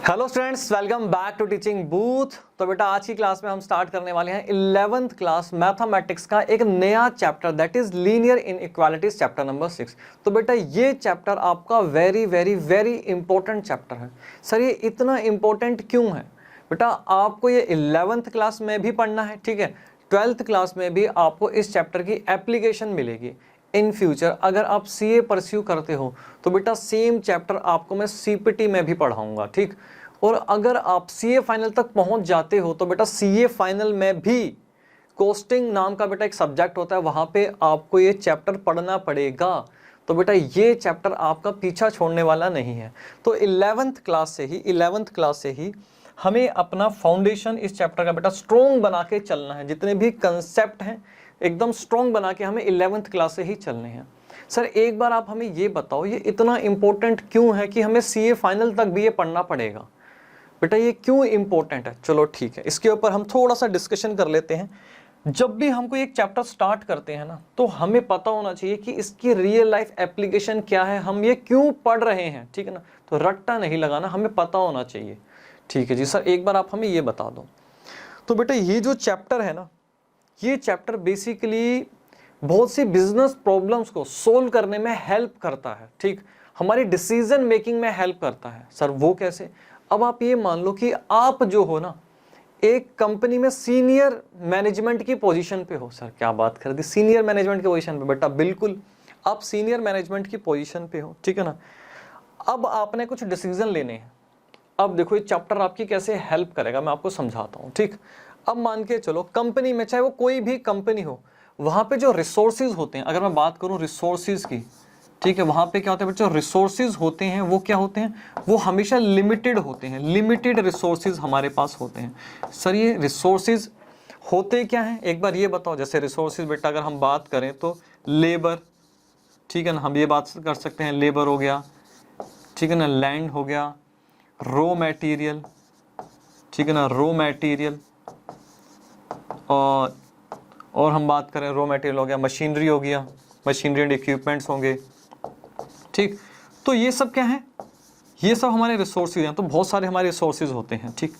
Hello students, welcome back to teaching booth. तो बेटा आज की क्लास में हम स्टार्ट करने वाले हैं 11th क्लास मैथमेटिक्स का एक नया chapter that is linear inequalities, chapter number 6। तो बेटा ये चैप्टर आपका very very very important chapter है। सर ये इतना इंपॉर्टेंट क्यों है? बेटा आपको ये 11th क्लास में भी पढ़ना है, ठीक है, 12th क्लास में भी आपको इस चैप्टर की एप्लीकेशन मिलेगी। इन फ्यूचर अगर आप सीए परस्यू करते हो तो बेटा सेम चैप्टर आपको मैं सीपीटी में भी पढ़ाऊंगा, ठीक। और अगर आप सीए फाइनल तक पहुंच जाते हो तो बेटा सीए फाइनल में भी कोस्टिंग नाम का बेटा एक सब्जेक्ट होता है, वहां पे आपको ये चैप्टर पढ़ना पड़ेगा। तो बेटा ये चैप्टर आपका पीछा छोड़ने वाला नहीं है। तो 11th क्लास से ही हमें अपना फाउंडेशन इस चैप्टर का बेटा स्ट्रॉन्ग बना के चलना है। जितने भी कंसेप्ट हैं एकदम स्ट्रॉन्ग बना के हमें 11th क्लास से ही चलने हैं। सर एक बार आप हमें ये बताओ, ये इतना इंपॉर्टेंट क्यों है कि हमें सीए फाइनल तक भी ये पढ़ना पड़ेगा? बेटा ये क्यों इंपॉर्टेंट है? चलो ठीक है, इसके ऊपर हम थोड़ा सा डिस्कशन कर लेते हैं। जब भी हमको एक चैप्टर स्टार्ट करते हैं ना, तो हमें पता होना चाहिए कि इसकी रियल लाइफ एप्लीकेशन क्या है, हम ये क्यों पढ़ रहे हैं, ठीक है ना। तो रट्टा नहीं लगाना, हमें पता होना चाहिए, ठीक है जी। सर एक बार आप हमें ये बता दो। तो बेटा ये जो चैप्टर है ना, ये चैप्टर बेसिकली बहुत सी बिजनेस प्रॉब्लम्स को सोल्व करने में हेल्प करता है, ठीक, हमारी डिसीजन मेकिंग में हेल्प करता है। सर वो कैसे? अब आप ये मान लो कि आप जो हो ना एक कंपनी में सीनियर मैनेजमेंट की पोजीशन पे हो। सर क्या बात कर दी, सीनियर मैनेजमेंट की पोजीशन पे? बेटा बिल्कुल, आप सीनियर मैनेजमेंट की पोजीशन पे हो, ठीक है ना। अब आपने कुछ डिसीजन लेने हैं। अब देखो ये चैप्टर आपकी कैसे हेल्प करेगा, मैं आपको समझाता हूँ, ठीक। अब मान के चलो कंपनी में, चाहे वो कोई भी कंपनी हो, वहां पे जो रिसोर्सेज होते हैं, अगर मैं बात करूं रिसोर्सेज की, ठीक है, वहां पे क्या होता है बच्चों, रिसोर्सेज होते हैं वो क्या होते हैं, वो हमेशा लिमिटेड होते हैं। लिमिटेड रिसोर्सेज हमारे पास होते हैं। सर ये रिसोर्सेज होते क्या हैं, एक बार ये बताओ। जैसे रिसोर्सेज बेटा अगर हम बात करें तो लेबर, ठीक है ना, हम ये बात कर सकते हैं, लेबर हो गया, ठीक है ना, लैंड हो गया, रॉ मटेरियल, ठीक है ना, रॉ मटेरियल, और हम बात करें रॉ मटेरियल हो गया, मशीनरी हो गया, मशीनरी एंड इक्विपमेंट्स होंगे, ठीक। तो ये सब क्या है, ये सब हमारे रिसोर्सेज हैं। तो बहुत सारे हमारे रिसोर्सेज होते हैं, ठीक।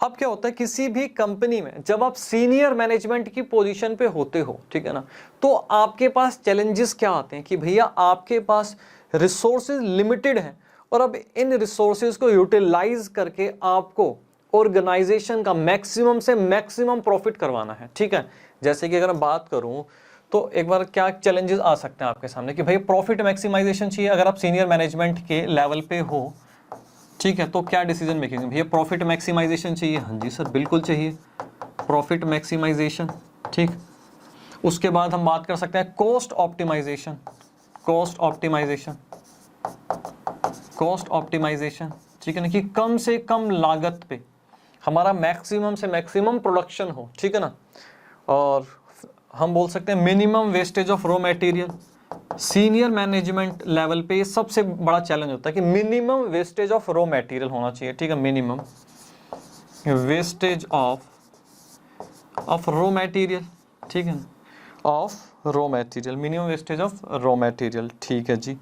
अब क्या होता है किसी भी कंपनी में जब आप सीनियर मैनेजमेंट की पोजीशन पे होते हो, ठीक है ना, तो आपके पास चैलेंजेस क्या आते हैं कि भैया आपके पास रिसोर्सेज लिमिटेड हैं और अब इन रिसोर्सेज को यूटिलाइज करके आपको ऑर्गेनाइजेशन का मैक्सिमम से मैक्सिमम प्रॉफिट करवाना है, ठीक है। जैसे कि अगर मैं बात करूं तो एक बार क्या चैलेंजेस आ सकते हैं आपके सामने कि भाई प्रॉफिट मैक्सिमाइजेशन चाहिए। अगर आप सीनियर मैनेजमेंट के लेवल पे हो, ठीक है, तो क्या डिसीजन मेकिंग है भैया, प्रॉफिट मैक्सिमाइजेशन चाहिए। हाँ जी सर बिल्कुल चाहिए, प्रॉफिट मैक्सिमाइजेशन, ठीक। उसके बाद हम बात कर सकते हैं cost optimisation, cost optimisation, cost optimisation, ठीक है ना, कि कम से कम लागत पे हमारा मैक्सिमम से मैक्सिमम प्रोडक्शन हो, ठीक है ना। और हम बोल सकते हैं minimum wastage of raw material. Senior management level पे ये सबसे बड़ा चैलेंज होता है कि minimum wastage of raw material होना चाहिए, ठीक है, minimum wastage of raw material, ठीक है ना, of raw material, minimum wastage of raw material, ठीक है जी,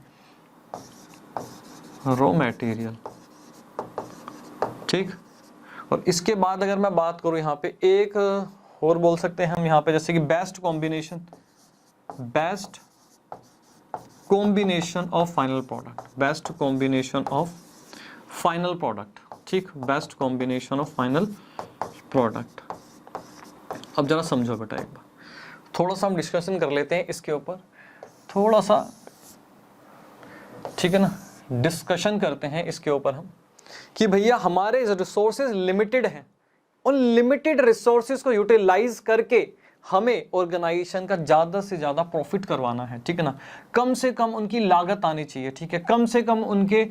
रॉ मटेरियल, ठीक। और इसके बाद अगर मैं बात करूं यहाँ पे एक और बोल सकते हैं हम यहाँ पे, जैसे कि best combination, best combination of final product, best combination of final product, ठीक, best combination of final product. अब जरा समझो बेटा, एक बार थोड़ा सा हम डिस्कशन कर लेते हैं इसके ऊपर, थोड़ा सा, ठीक है ना, डिस्कशन करते हैं इसके ऊपर हम कि भैया हमारे रिसोर्सेज लिमिटेड हैं, उन लिमिटेड रिसोर्सेज को यूटिलाइज करके हमें ऑर्गेनाइजेशन का ज्यादा से ज्यादा प्रॉफिट करवाना है, ठीक है ना। कम से कम उनकी लागत आनी चाहिए, ठीक है, कम से कम उनके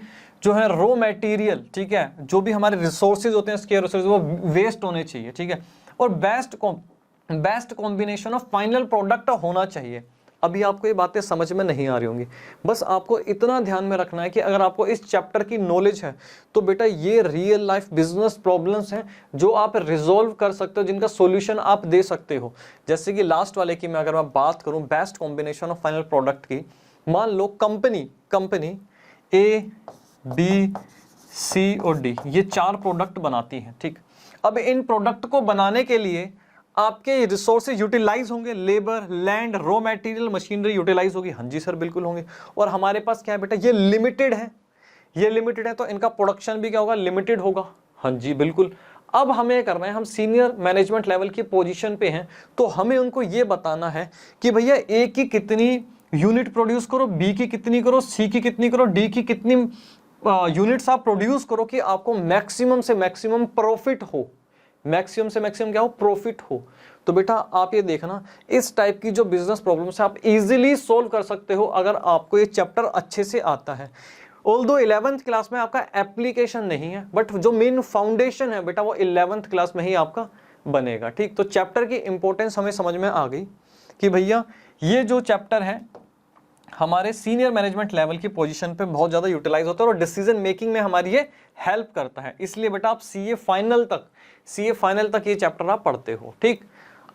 जो है रॉ मटेरियल, ठीक है, जो भी हमारे रिसोर्सेज होते हैं स्केयर रिसोर्सेज, वो वेस्ट होने चाहिए, ठीक है। और best combination of final product होना चाहिए। अभी आपको ये बातें समझ में नहीं आ रही होंगी, बस आपको इतना ध्यान में रखना है कि अगर आपको इस चैप्टर की नॉलेज है तो बेटा ये रियल लाइफ बिजनेस प्रॉब्लम्स हैं जो आप रिजॉल्व कर सकते हो, जिनका सॉल्यूशन आप दे सकते हो। जैसे कि लास्ट वाले की मैं अगर मैं बात करूं, best combination of final product की, मान लो कंपनी A B सी और डी, ये 4 प्रोडक्ट बनाती हैं। ठीक, अब इन प्रोडक्ट को बनाने के लिए आपके रिसोर्सेज यूटिलाइज होंगे, labour, land, raw material, machinery utilise होगी। हाँ जी सर बिल्कुल होंगे। और हमारे पास क्या है बेटा, ये लिमिटेड है, ये लिमिटेड है तो इनका प्रोडक्शन भी क्या होगा, लिमिटेड होगा। हाँ जी बिल्कुल। अब हमें करना है, हम सीनियर मैनेजमेंट लेवल की पोजीशन पे हैं तो हमें उनको ये बताना है कि भैया ए की कितनी यूनिट प्रोड्यूस करो, बी की कितनी करो, सी की कितनी करो, डी की कितनी यूनिट्स आप प्रोड्यूस करो कि आपको मैक्सिमम से मैक्सिमम प्रॉफिट हो, मैक्सिमम से मैक्सिमम क्या हो, प्रॉफिट हो। तो बेटा आप ये देखना, इस टाइप की जो बिजनेस प्रॉब्लम्स है आप इजीली सोल्व कर सकते हो अगर आपको ये चैप्टर अच्छे से आता है। ऑल्दो 11th क्लास में आपका एप्लीकेशन नहीं है, बट जो मेन फाउंडेशन है बेटा वो 11th क्लास में ही आपका बनेगा। ठीक, तो चैप्टर की इंपॉर्टेंस हमें समझ में आ गई कि भैया ये जो चैप्टर है हमारे सीनियर मैनेजमेंट लेवल की पोजीशन पे बहुत ज्यादा यूटिलाइज होता है और डिसीजन मेकिंग में हमारी ये हेल्प करता है। इसलिए बेटा आप सीए फाइनल तक ये चैप्टर आप पढ़ते हो। ठीक,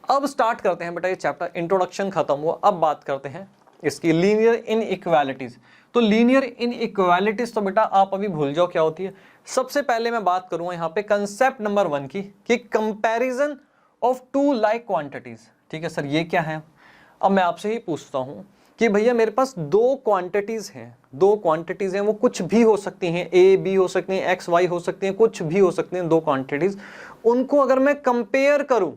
अब स्टार्ट करते हैं बेटा ये चैप्टर, इंट्रोडक्शन खत्म हुआ, अब बात करते हैं इसकी लीनियर इनइक्वालिटीज। तो लीनियर इनइक्वालिटीज तो बेटा आप अभी भूल जाओ क्या होती है। सबसे पहले मैं बात करूंगा यहाँ पे कंसेप्ट नंबर 1 की, कि कंपैरिजन ऑफ 2 लाइक क्वांटिटीज। ठीक है सर, ये क्या है? अब मैं आपसे ही पूछता हूं कि भैया मेरे पास 2 क्वांटिटीज हैं, 2 क्वांटिटीज हैं, वो कुछ भी हो सकती हैं, ए बी हो सकती हैं, एक्स वाई हो सकती हैं, कुछ भी हो सकती हैं 2 क्वांटिटीज। उनको अगर मैं कंपेयर करूं,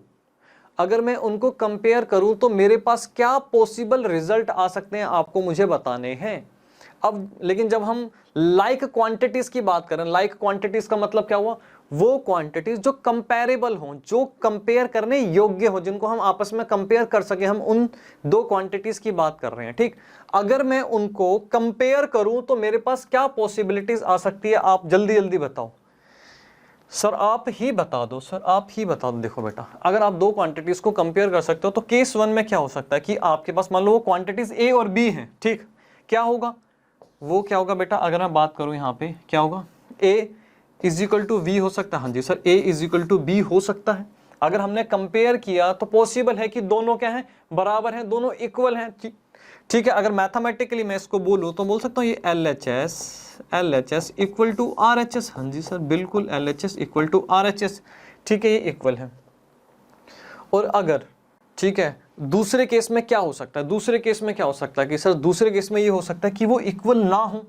अगर मैं उनको कंपेयर करूं तो मेरे पास क्या पॉसिबल रिजल्ट आ सकते हैं आपको मुझे बताने हैं। अब लेकिन जब हम लाइक क्वांटिटीज की बात करें, लाइक क्वांटिटीज का मतलब क्या हुआ, वो क्वांटिटीज जो कंपेरेबल हों, जो कंपेयर करने योग्य हो, जिनको हम आपस में कंपेयर कर सके, हम उन 2 क्वांटिटीज की बात कर रहे हैं। ठीक, अगर मैं उनको कंपेयर करूं तो मेरे पास क्या पॉसिबिलिटीज आ सकती है, आप जल्दी जल्दी बताओ। सर आप ही बता दो, सर आप ही बता दो। देखो बेटा, अगर आप 2 क्वांटिटीज को कंपेयर कर सकते हो तो केस 1 में क्या हो सकता है कि आपके पास मान लो वो क्वांटिटीज ए और बी हैं। ठीक, क्या होगा, वो क्या होगा बेटा, अगर मैं बात करूं यहाँ पे क्या होगा, A is equal to B हो सकता है। हाँ जी sir, A is equal to B हो सकता है। अगर हमने कंपेयर किया तो पॉसिबल है कि दोनों क्या है, बराबर हैं, दोनों इक्वल हैं। ठीक है, अगर मैथमेटिकली मैं इसको बोलूं तो बोल सकता हूँ ये LHS इक्वल टू RHS। हाँ जी सर बिल्कुल, LHS इक्वल टू RHS। ठीक है, ये इक्वल है। और अगर ठीक है दूसरे केस में क्या हो सकता है, दूसरे केस में क्या हो सकता है कि सर दूसरे केस में ये हो सकता है कि वो इक्वल ना हो।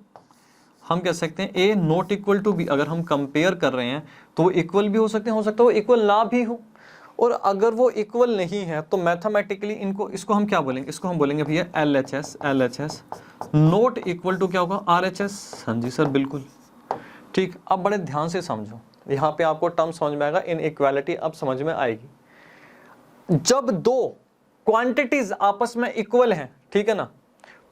हम कह सकते हैं ए नॉट इक्वल टू बी, अगर हम कंपेयर कर रहे हैं तो वो इक्वल भी हो सकते हैं, हो सकता है वो इक्वल ना भी हो। और अगर वो इक्वल नहीं है तो मैथमेटिकली इसको हम क्या बोलेंगे, इसको हम बोलेंगे भैया LHS नॉट इक्वल टू क्या होगा, RHS। हाँ जी सर बिल्कुल। ठीक, अब बड़े ध्यान से समझो, यहाँ पे आपको टर्म समझ में आएगा, इनइक्वालिटी अब समझ में आएगी। जब 2 क्वांटिटीज आपस में इक्वल हैं, ठीक है ना,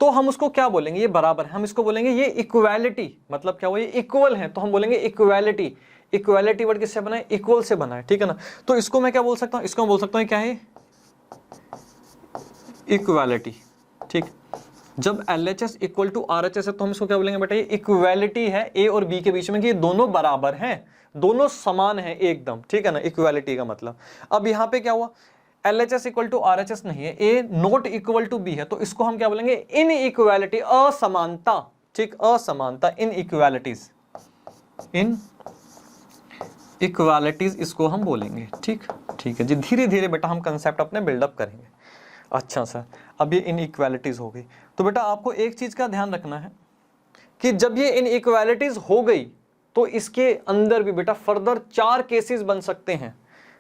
तो हम उसको क्या बोलेंगे, ये बराबर है, हम इसको बोलेंगे ये इक्वालिटी। मतलब क्या हुआ, ये इक्वल है तो हम बोलेंगे इक्वालिटी। इक्वालिटी वर्ड किससे बना है, इक्वल से बना है। ठीक है ना, तो इसको मैं क्या बोल सकता हूं, इसको मैं बोल सकता हूं क्या है, इक्वालिटी। ठीक, जब LHS इक्वल टू RHS है तो हम इसको क्या बोलेंगे बेटा, ये इक्वालिटी है ए और बी के बीच में कि ये दोनों बराबर हैं, दोनों समान हैं एकदम। ठीक है ना, इक्वालिटी का मतलब। अब यहाँ पे क्या हुआ, LHS इक्वल टू RHS नहीं है, ए नॉट इक्वल टू बी है, तो इसको हम क्या बोलेंगे, इन इक्वालिटी, असमानता। ठीक, असमानता, इन इक्वालिटीज, इन इक्वालिटीज इसको हम बोलेंगे। ठीक, ठीक है जी, धीरे धीरे बेटा हम कंसेप्ट अपने बिल्डअप करेंगे। अच्छा सर, अब ये इनइक्वालिटीज हो गई, तो बेटा आपको एक चीज का ध्यान रखना है कि जब ये इनइक्वालिटीज हो गई तो इसके अंदर भी बेटा फर्दर 4 केसेस बन सकते हैं।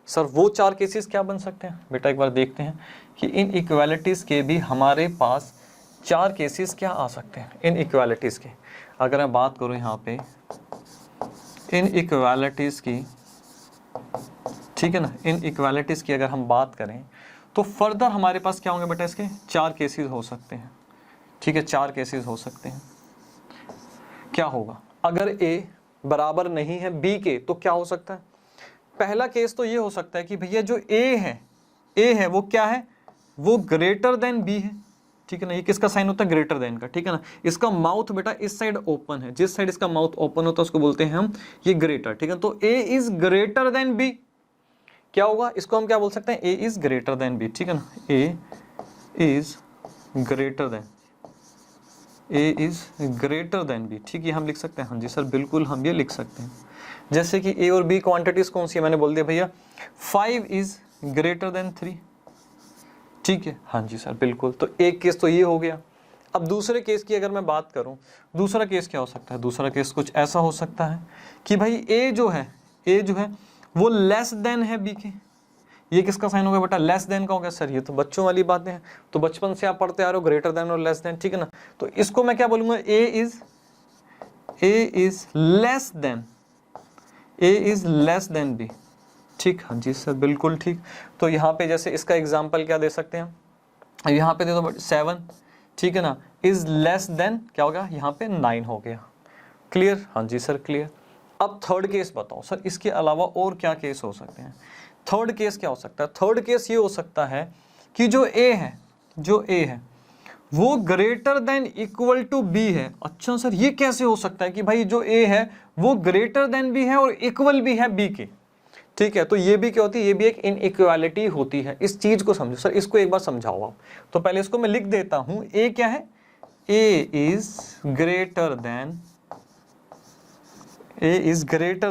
सर वो 4 केसेस क्या बन सकते हैं बेटा, एक बार देखते हैं कि इनइक्वालिटीज के भी हमारे पास 4 केसेस क्या आ सकते हैं इनइक्वालिटीज के। अगर मैं बात करूं यहाँ पे इनइक्वालिटीज की, ठीक है ना, इनइक्वालिटीज की अगर हम बात करें तो फर्दर हमारे पास क्या होंगे बेटा, इसके 4 केसेस हो सकते हैं। ठीक है, 4 केसेस हो सकते हैं। क्या होगा, अगर ए बराबर नहीं है बी के तो क्या हो सकता है, पहला केस तो ये हो सकता है कि भैया जो ए है वो क्या है, वो ग्रेटर देन बी है। ठीक है ना, ये किसका साइन होता है, ग्रेटर देन का। ठीक है ना, इसका माउथ बेटा इस साइड ओपन है, जिस साइड इसका माउथ ओपन होता है उसको बोलते हैं हम ये ग्रेटर। ठीक है, तो A is greater than B, क्या होगा, इसको हम क्या बोल सकते हैं, A is greater than B. ठीक है ना, A is greater than A is greater than B, ठीक है हम लिख सकते हैं, हाँ जी सर बिल्कुल हम ये लिख सकते हैं। जैसे कि ए और बी क्वांटिटीज कौन सी है, मैंने बोल दिया भैया 5 इज ग्रेटर देन 3, ठीक है हाँ जी सर बिल्कुल। तो एक केस तो ये हो गया। अब दूसरे केस की अगर मैं बात करूं, दूसरा केस क्या हो सकता है, दूसरा केस कुछ ऐसा हो सकता है कि भाई ए जो है वो लेस देन है बी के। ये किसका साइन हो गया बेटा, लेस देन का हो गया। सर ये तो बच्चों वाली बातें हैं, तो बचपन से आप पढ़ते आ रहे हो ग्रेटर देन और लेस देन, ठीक है ना। तो इसको मैं क्या बोलूंगा, ए इज लेस देन बी, ठीक हाँ जी सर बिल्कुल ठीक। तो यहाँ पे जैसे इसका एग्जाम्पल क्या दे सकते हैं, यहाँ पे दे दो 7, ठीक है ना, इज लेस देन क्या होगा, यहाँ पे 9 हो गया। क्लियर, हाँ जी सर क्लियर। अब थर्ड केस बताओ सर, इसके अलावा और क्या केस हो सकते हैं। थर्ड केस क्या हो सकता है, थर्ड केस ये हो सकता है कि जो ए है वो greater than equal to b है। अच्छा सर ये कैसे हो सकता है कि भाई जो ए है वो ग्रेटर देन बी है और इक्वल भी है बी के, ठीक है। तो ये भी क्या होती है, ये भी एक इनइक्वालिटी होती है। इस चीज को समझो सर, इसको एक बार समझाओ आप। तो पहले इसको मैं लिख देता हूं, ए क्या है, ए इज ग्रेटर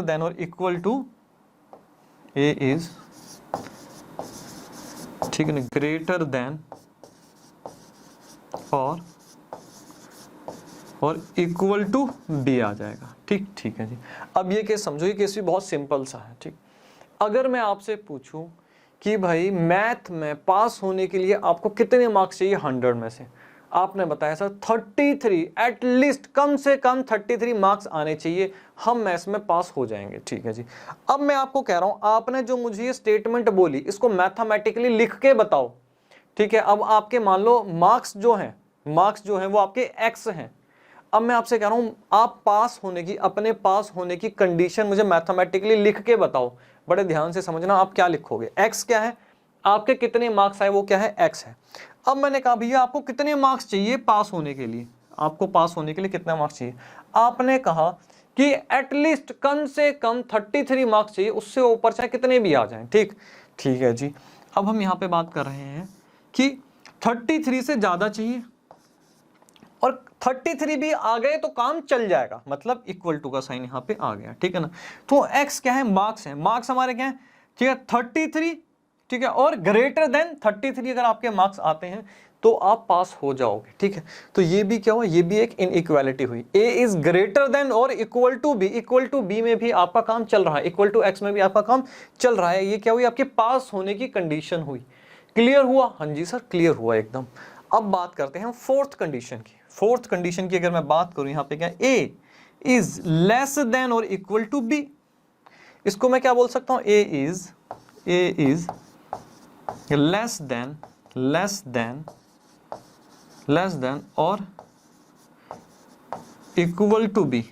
देन और इक्वल टू, ए इज, ठीक है ना, ग्रेटर देन और इक्वल टू बी आ जाएगा, ठीक है जी। अब ये केस समझो, ये केस भी बहुत सिंपल सा है, ठीक। अगर मैं आपसे पूछूं कि भाई मैथ में पास होने के लिए आपको कितने मार्क्स चाहिए 100 में से, आपने बताया सर 33, एटलीस्ट कम से कम 33 मार्क्स आने चाहिए, हम मैथ्स में पास हो जाएंगे, ठीक है जी। अब मैं आपको कह रहा हूं, आपने जो मुझे ये स्टेटमेंट बोली इसको मैथमेटिकली लिख के बताओ, ठीक है। अब आपके मान लो मार्क्स जो हैं वो आपके एक्स हैं। अब मैं आपसे कह रहा हूं, आप पास होने की, अपने पास होने की कंडीशन मुझे मैथमेटिकली लिख के बताओ। बड़े ध्यान से समझना, आप क्या लिखोगे, एक्स क्या है, आपके कितने मार्क्स आए वो क्या है, एक्स है। अब मैंने कहा भैया आपको कितने मार्क्स चाहिए पास होने के लिए, आपको पास होने के लिए कितने मार्क्स चाहिए, आपने कहा कि एटलीस्ट कम से कम 33 मार्क्स चाहिए, उससे ऊपर चाहे कितने भी आ जाएं, ठीक है जी। अब हम यहाँ पे बात कर रहे हैं कि 33 से ज्यादा चाहिए और 33 भी आ गए तो काम चल जाएगा, मतलब इक्वल टू का साइन यहाँ पे आ गया, ठीक है ना। तो x क्या है, मार्क्स है, मार्क्स हमारे क्या है, ठीक है 33, ठीक है, और ग्रेटर देन 33 अगर आपके मार्क्स आते हैं तो आप पास हो जाओगे, ठीक है। तो ये भी क्या हुआ, ये भी एक इनइक्वालिटी हुई। a इज ग्रेटर देन और इक्वल टू b में भी आपका काम चल रहा है, इक्वल टू x में भी आपका काम चल रहा है। ये क्या हुई, आपके पास होने की कंडीशन हुई। क्लियर हुआ, हाँ जी सर क्लियर हुआ एकदम। अब बात करते हैं फोर्थ कंडीशन की। फोर्थ कंडीशन की अगर मैं बात करूं, यहां पे क्या, a इज लेस देन और इक्वल टू b। इसको मैं क्या बोल सकता हूं, a इज लेस देन और equal to b,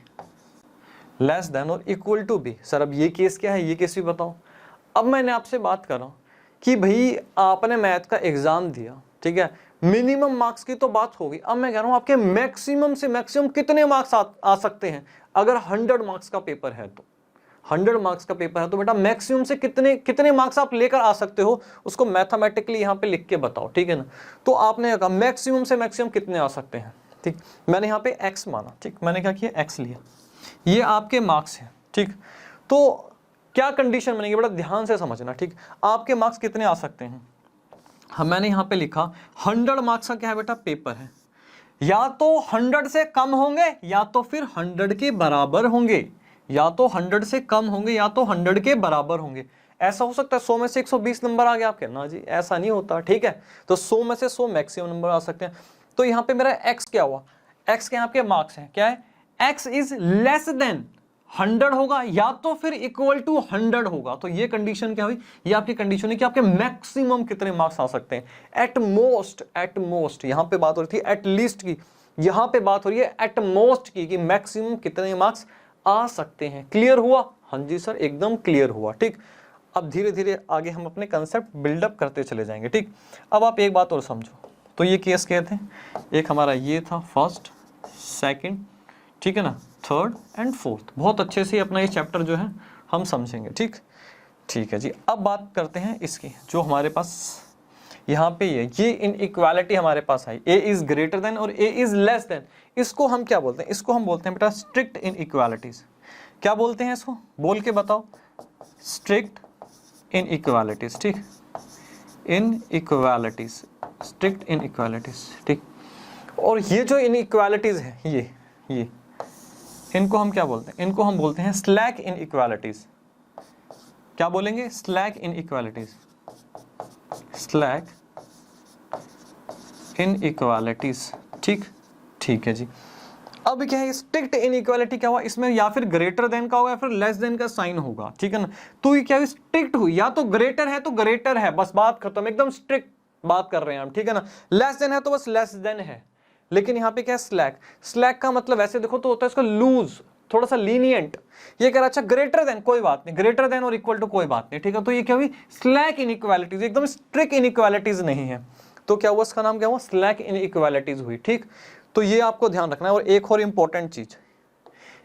less than और इक्वल टू b। सर अब ये केस क्या है, ये केस भी बताओ। अब मैंने आपसे बात कर रहा हूं कि भाई आपने मैथ का एग्जाम दिया, ठीक है, मिनिमम मार्क्स की तो बात होगी। अब मैं कह रहा हूं आपके मैक्सिमम से मैक्सिमम कितने मार्क्स आ सकते हैं। अगर 100 मार्क्स का पेपर है तो 100 मार्क्स का पेपर है तो बेटा मैक्सिमम से कितने मार्क्स आप लेकर आ सकते हो, उसको मैथमेटिकली यहाँ पे लिख के बताओ, ठीक है ना। तो आपने कहा मैक्सिमम से मैक्सिमम कितने आ सकते हैं, ठीक। मैंने यहाँ पे एक्स माना, ठीक, मैंने क्या किया, एक्स लिया, ये आपके मार्क्स हैं, ठीक। तो क्या कंडीशन बनेगी, बड़ा ध्यान से समझना, ठीक। आपके मार्क्स कितने आ सकते हैं, मैंने यहाँ पे लिखा 100 मार्क्स का क्या है बेटा, पेपर है। या तो 100 से कम होंगे या तो फिर 100 के बराबर होंगे, या तो 100 से कम होंगे या तो 100 के बराबर होंगे। ऐसा हो सकता है 100 में से 120 नंबर आ गया आपके, ना जी ऐसा नहीं होता, ठीक है। तो 100 में से 100 मैक्सिमम नंबर आ सकते हैं। तो यहाँ पे मेरा x क्या हुआ, x के आपके मार्क्स हैं, क्या है, x इज लेस देन 100 होगा या तो फिर इक्वल टू 100 होगा। तो ये कंडीशन क्या हुई, ये आपकी कंडीशन है कि आपके मैक्सिमम कितने मार्क्स आ सकते हैं। एट मोस्ट यहां पे बात हो रही थी एट लीस्ट की, यहां पे बात हो रही है एट मोस्ट की, कि मैक्सिमम कितने मार्क्स आ सकते हैं। क्लियर हुआ, हाँ जी सर एकदम क्लियर हुआ, ठीक। अब धीरे धीरे आगे हम अपने कंसेप्ट बिल्डअप करते चले जाएंगे, ठीक। अब आप एक बात और समझो, तो ये केस क्या थे, एक हमारा ये था फर्स्ट, सेकंड, ठीक है ना, थर्ड एंड फोर्थ। बहुत अच्छे से अपना ये चैप्टर जो है हम समझेंगे, ठीक है जी। अब बात करते हैं इसकी, जो हमारे पास यहाँ पे ये इनइक्वालिटी हमारे पास आई, ए इज ग्रेटर देन और ए इज लेस देन, इसको हम क्या बोलते हैं? इसको हम बोलते हैं बेटा स्ट्रिक्ट इनइक्वालिटीज। क्या बोलते हैं इसको? बोल के बताओ। स्ट्रिक्ट इनइक्वालिटीज, ठीक, इनइक्वालिटीज, स्ट्रिक्ट इनइक्वालिटीज, ठीक। और ये जो इनइक्वालिटीज है ये इनको हम क्या बोलते हैं? इनको हम बोलते हैं स्लैक इनइक्वालिटीज। क्या बोलेंगे? स्लैक इनइक्वालिटीज, स्लैक इनइक्वालिटीज, ठीक, ठीक है जी। अब क्या है स्ट्रिक्ट इनइक्वालिटी? क्या हुआ इसमें? या फिर ग्रेटर देन का होगा या फिर लेस देन का साइन होगा, ठीक है ना। तो ये क्या है स्ट्रिक्ट हुई, या तो ग्रेटर है तो ग्रेटर है, बस बात खत्म, एकदम स्ट्रिक्ट बात कर रहे हैं हम, ठीक है ना। लेस देन है तो बस लेस देन है। लेकिन यहाँ पे क्या है स्लैक, स्लैक का मतलब वैसे देखो तो होता है इसका लूज, थोड़ा सा लीनियंट। ये कह रहा अच्छा ग्रेटर देन, कोई बात नहीं, ग्रेटर देन और इक्वल टू कोई बात नहीं, ठीक है। तो ये क्या हुई स्लैक इनइक्वालिटीज, एकदम स्ट्रिक्ट इनइक्वालिटीज नहीं है। तो क्या हुआ इसका नाम क्या हुआ? स्लैक इनइक्वालिटीज हुई, ठीक। तो ये आपको ध्यान रखना है। और एक और इंपॉर्टेंट चीज,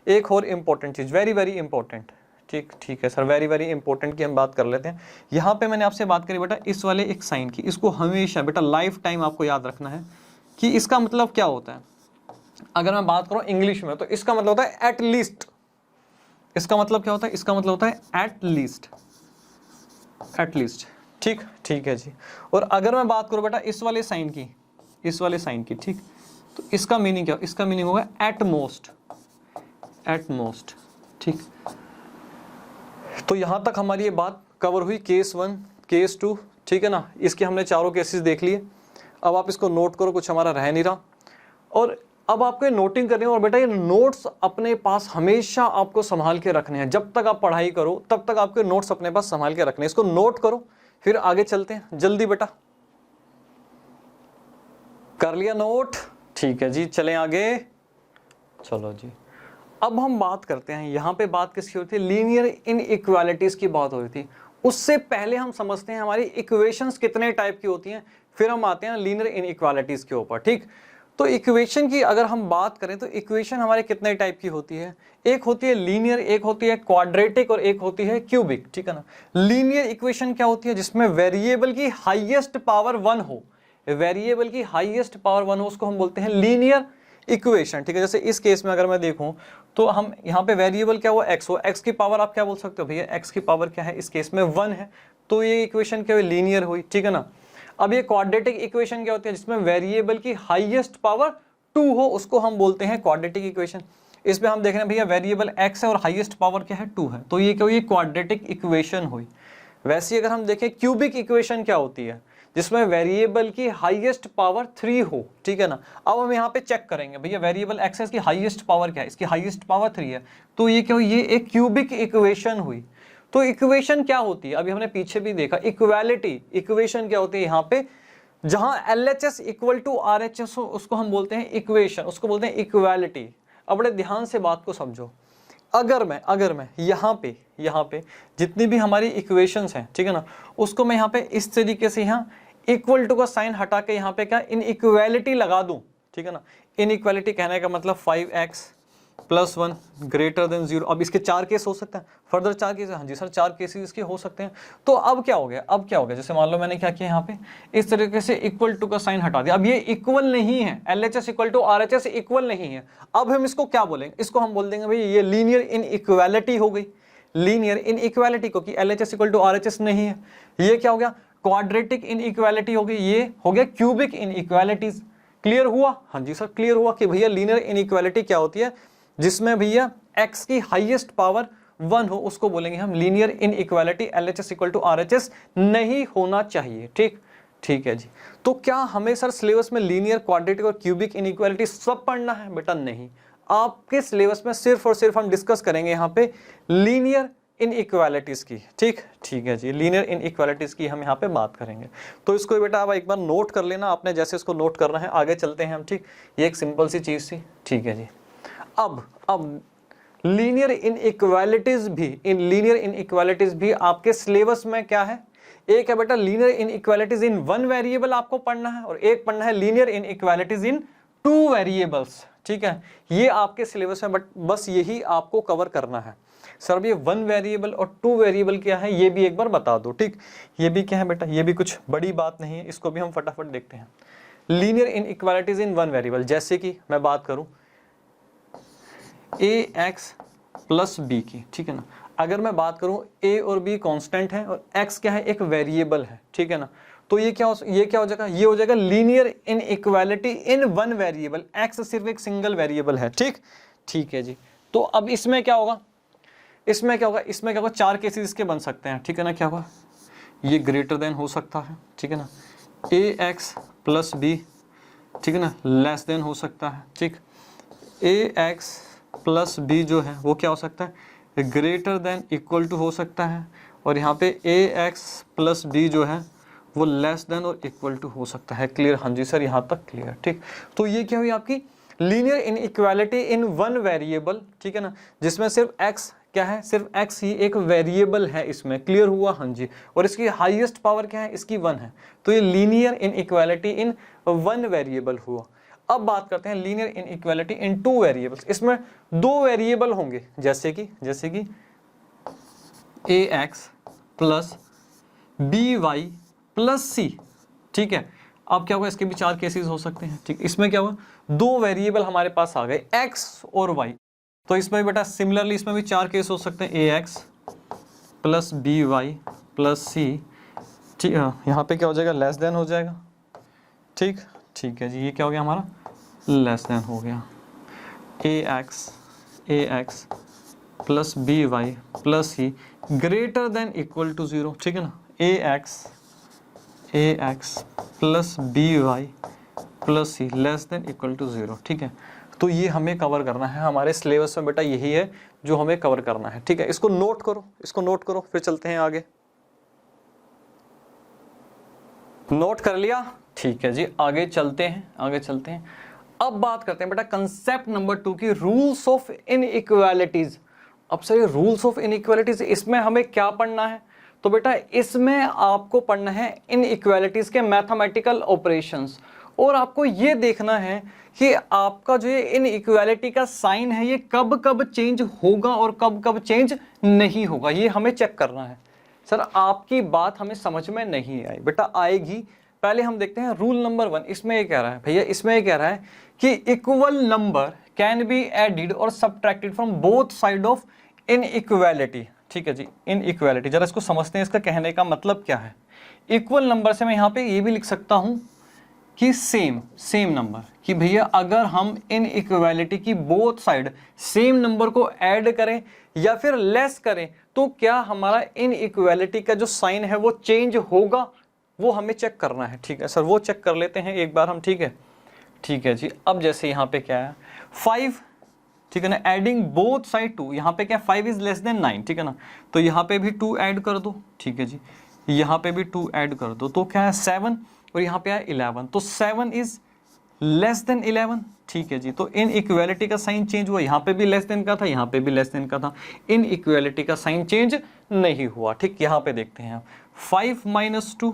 एक और इंपॉर्टेंट चीज, वेरी वेरी इंपॉर्टेंट, ठीक, ठीक है सर, वेरी वेरी इंपॉर्टेंट की हम बात कर लेते हैं। यहाँ पे मैंने आपसे बात करी बेटा इस वाले एक साइन की, इसको हमेशा बेटा लाइफ टाइम आपको याद रखना है कि इसका मतलब क्या होता है। अगर मैं बात करूं इंग्लिश में तो इसका मतलब होता है एट लीस्ट। इसका मतलब क्या होता है? इसका मतलब होता है एट लीस्ट, एट लीस्ट, ठीक, ठीक है जी। और अगर मैं बात करूं बेटा इस वाले साइन की, इस वाले साइन की, ठीक, तो इसका मीनिंग क्या? इसका मीनिंग होगा एट मोस्ट, एट मोस्ट, ठीक। तो यहां तक हमारी ये बात कवर हुई, केस 1, केस 2, ठीक है ना। इसके हमने चारों केसेस देख लिए। अब आप इसको नोट करो, कुछ हमारा रह नहीं रहा। और अब आपको ये नोटिंग करनी है। और बेटा ये नोट्स अपने पास हमेशा आपको संभाल के रखने हैं। जब तक आप पढ़ाई करो तब तक आपके नोट्स अपने पास संभाल के रखने हैं। इसको नोट करो, फिर आगे चलते हैं। जल्दी बेटा, कर लिया नोट? ठीक है जी, चलें आगे। चलो जी, अब हम बात करते हैं, यहाँ पे बात किसकी हो रही थी? लीनियर इनइक्वालिटीज की बात हो रही थी। उससे पहले हम समझते हैं हमारी इक्वेशंस कितने टाइप की होती हैं, फिर हम आते हैं लीनियर इनइक्वालिटीज के ऊपर, ठीक। तो इक्वेशन की अगर हम बात करें तो इक्वेशन हमारे कितने टाइप की होती है? एक होती है लीनियर, एक होती है क्वाड्रेटिक और एक होती है क्यूबिक, ठीक है ना। लीनियर इक्वेशन क्या होती है? जिसमें वेरिएबल की हाईएस्ट पावर 1 हो, वेरिएबल की हाईएस्ट पावर 1 हो, उसको हम बोलते हैं लीनियर इक्वेशन, ठीक है। जैसे इस केस में अगर मैं देखूं तो हम यहाँ पे वेरिएबल क्या हुआ? एक्स हो, एक्स की पावर आप क्या बोल सकते हो भैया? एक्स की पावर क्या है इस केस में? 1 है। तो ये इक्वेशन क्या हुई? लीनियर हुई, ठीक है ना। अब ये क्वाड्रेटिक इक्वेशन क्या होती है? जिसमें वेरिएबल की हाईएस्ट पावर 2 हो, उसको हम बोलते हैं क्वाड्रेटिक इक्वेशन। इसमें हम देख रहे हैं भैया वेरिएबल x है और हाईएस्ट पावर क्या है? 2 है। तो ये क्या हुई? क्वाड्रेटिक इक्वेशन हुई। वैसे ही अगर हम देखें क्यूबिक इक्वेशन क्या होती है? जिसमें वेरिएबल की हाईएस्ट पावर 3 हो, ठीक है ना। अब हम यहाँ पे चेक करेंगे भैया वेरिएबल x है, इसकी हाईएस्ट पावर क्या है? इसकी हाईएस्ट पावर 3 है। तो ये क्या हुई? ये एक क्यूबिक इक्वेशन हुई। तो इक्वेशन क्या होती है? अभी हमने पीछे भी देखा इक्वालिटी इक्वेशन क्या होती है। यहाँ पे जहां LHS इक्वल टू RHS हो उसको हम बोलते हैं इक्वेशन, उसको बोलते हैं इक्वालिटी। अब बड़े ध्यान से बात को समझो। अगर मैं यहाँ पे जितनी भी हमारी इक्वेशंस हैं, ठीक है ना, उसको मैं यहाँ पे इस तरीके से यहाँ इक्वल टू का साइन हटा के यहाँ पे क्या इनइक्वालिटी लगा दूं, ठीक है ना। इनइक्वालिटी कहने का मतलब 5x + 1 ग्रेटर देन 0। अब इसके 4 केस हो सकते हैं, फर्दर 4 केस? हाँ जी सर, 4 केसेस इसके हो सकते हैं। तो अब क्या हो गया? अब क्या हो गया? जैसे मान लो मैंने क्या किया यहाँ पे इस तरीके से इक्वल टू का साइन हटा दिया। अब ये इक्वल नहीं है, LHS equal to RHS equal नहीं है। अब हम इसको क्या बोलेंगे? इसको हम बोल देंगे भाई ये लीनियर इनइक्वालिटी हो गई, लीनियर इनइक्वालिटी, क्योंकि LHS इक्वल टू RHS नहीं है। ये क्या हो गया? क्वाड्रेटिक इनइक्वालिटी हो गई। ये हो गया क्यूबिक इनइक्वालिटीज। क्लियर हुआ? हाँ जी सर, क्लियर हुआ कि भैया लीनियर इनइक्वालिटी क्या होती है? जिसमें भैया x की हाईएस्ट पावर 1 हो, उसको बोलेंगे हम linear inequality. LHS equal to RHS नहीं होना चाहिए, ठीक, ठीक है जी। तो क्या हमें सर सिलेबस में लीनियर, क्वाड्रेटिक और क्यूबिक इनइक्वालिटी सब पढ़ना है? बेटा नहीं, आपके सिलेबस में सिर्फ और सिर्फ हम डिस्कस करेंगे यहाँ पे लीनियर इनइक्वालिटीज की, ठीक, ठीक है जी। लीनियर इनइक्वालिटीज की हम यहाँ पे बात करेंगे। तो इसको बेटा आप एक बार नोट कर लेना आपने, जैसे इसको नोट करना है। आगे चलते हैं हम, ठीक। ये एक सिंपल सी चीज थी, ठीक है जी। अब लीनियर इनइक्वालिटीज भी आपके सिलेबस में क्या है? एक है बेटा लीनियर इनइक्वालिटीज इन 1 वेरिएबल आपको पढ़ना है, और एक पढ़ना है लीनियर इनइक्वालिटीज इन 2 वेरिएबल्स, ठीक है, ये आपके सिलेबस में, बट बस यही आपको कवर करना है। सर ये 1 वेरिएबल और 2 वेरिएबल क्या है ये भी एक बार बता दो, ठीक। ये भी क्या है बेटा, ये भी कुछ बड़ी बात नहीं है, इसको भी हम फटाफट देखते हैं। लीनियर इनइक्वालिटीज इन 1 वेरिएबल, जैसे कि मैं बात करूं ax प्लस b की, ठीक है ना। अगर मैं बात करूं a और b कांस्टेंट है और x क्या है, एक वेरिएबल है, ठीक है ना। तो ये क्या हो जाएगा, ये हो जाएगा linear inequality in 1 variable, x सिर्फ एक सिंगल वेरिएबल है, ठीक है जी। तो अब इसमें क्या होगा, इसमें क्या होगा 4 केसेस इसके बन सकते हैं, ठीक है ना। क्या होगा, ये ग्रेटर देन हो सकता है, ठीक है ना, ax प्लस b, ठीक है ना, लेस देन हो सकता है, ठीक। ax प्लस b जो है वो क्या हो सकता है, ग्रेटर देन इक्वल टू हो सकता है, और यहाँ पे ax प्लस b जो है वो लेस देन और इक्वल टू हो सकता है। क्लियर, हाँ जी सर, यहाँ तक क्लियर, ठीक। तो ये क्या हुई आपकी लीनियर इनइक्वालिटी इन 1 वेरिएबल, ठीक है ना, जिसमें सिर्फ x क्या है, सिर्फ x ही एक वेरिएबल है इसमें। क्लियर हुआ, हाँ जी। और इसकी हाईएस्ट पावर क्या है, इसकी 1 है। तो ये लीनियर इनइक्वालिटी इन 1 वेरिएबल हुआ। अब बात करते हैं लीनियर इनइक्वालिटी इन 2 वेरिएबल्स। इसमें 2 वेरिएबल होंगे, जैसे कि ax plus by plus c, ठीक है। अब क्या होगा, इसके भी 4 केसेस हो सकते हैं, ठीक। इसमें क्या हुआ, 2 वेरिएबल हमारे पास आ गए x और y। तो इसमें बेटा सिमिलरली इसमें भी 4 केस हो सकते हैं, ax plus by plus c, ठीक है। यहाँ पे क्या हो जाएगा, लेस देन हो जाएगा, ठीक है जी। ये क्या हो गया हमारा, लेस देन हो गया। ax plus by plus c greater than equal to 0, ठीक है ना। ax plus by plus c less than equal to 0, ठीक है। तो ये हमें कवर करना है, हमारे सिलेबस में बेटा यही है जो हमें कवर करना है, ठीक है। इसको नोट करो, फिर चलते हैं आगे। नोट कर लिया, ठीक है जी। आगे चलते हैं। अब बात करते हैं बेटा कंसेप्ट नंबर 2 की, रूल्स ऑफ इनइक्वालिटीज। अब सर ये रूल्स ऑफ इनइक्वालिटीज, इसमें हमें क्या पढ़ना है, तो बेटा इसमें आपको पढ़ना है इनइक्वालिटीज के मैथमेटिकल ऑपरेशंस, और आपको ये देखना है कि आपका जो ये इनइक्वालिटी का साइन है ये कब कब चेंज होगा और कब कब चेंज नहीं होगा, ये हमें चेक करना है। सर आपकी बात हमें समझ में नहीं आई, बेटा आएगी। पहले हम देखते हैं रूल नंबर 1। इसमें ये कह रहा है भैया, इसमें ये कह रहा है कि equal number can be added और subtracted from both side of inequality, ठीक है जी। इनइक्वालिटी जरा इसको समझते हैं, इसका कहने का मतलब क्या है। इक्वल नंबर से मैं यहाँ पे ये भी लिख सकता हूँ कि सेम नंबर, कि भैया अगर हम इनइक्वालिटी की बोथ साइड सेम नंबर को ऐड करें या फिर लेस करें तो क्या हमारा इनइक्वालिटी का जो साइन है वो चेंज होगा, वो हमें चेक करना है, ठीक है सर। वो चेक कर लेते हैं एक बार हम, ठीक है जी। अब जैसे यहाँ पे क्या है 5, ठीक है ना, एडिंग बोथ साइड 2, यहाँ पे क्या 5 इज लेस देन 9, ठीक है ना, तो यहाँ पे भी 2 ऐड कर दो, ठीक है जी। यहाँ पे भी 2 ऐड कर दो, तो क्या है 7, और यहाँ पे है 11, तो 7 इज लेस देन 11, ठीक है जी। तो इनइक्वालिटी का साइन चेंज हुआ, यहाँ पे भी लेस देन का था, यहाँ पे भी लेस देन का था, इनइक्वालिटी का साइन चेंज नहीं हुआ, ठीक। यहाँ पे देखते हैं 5 माइनस 2,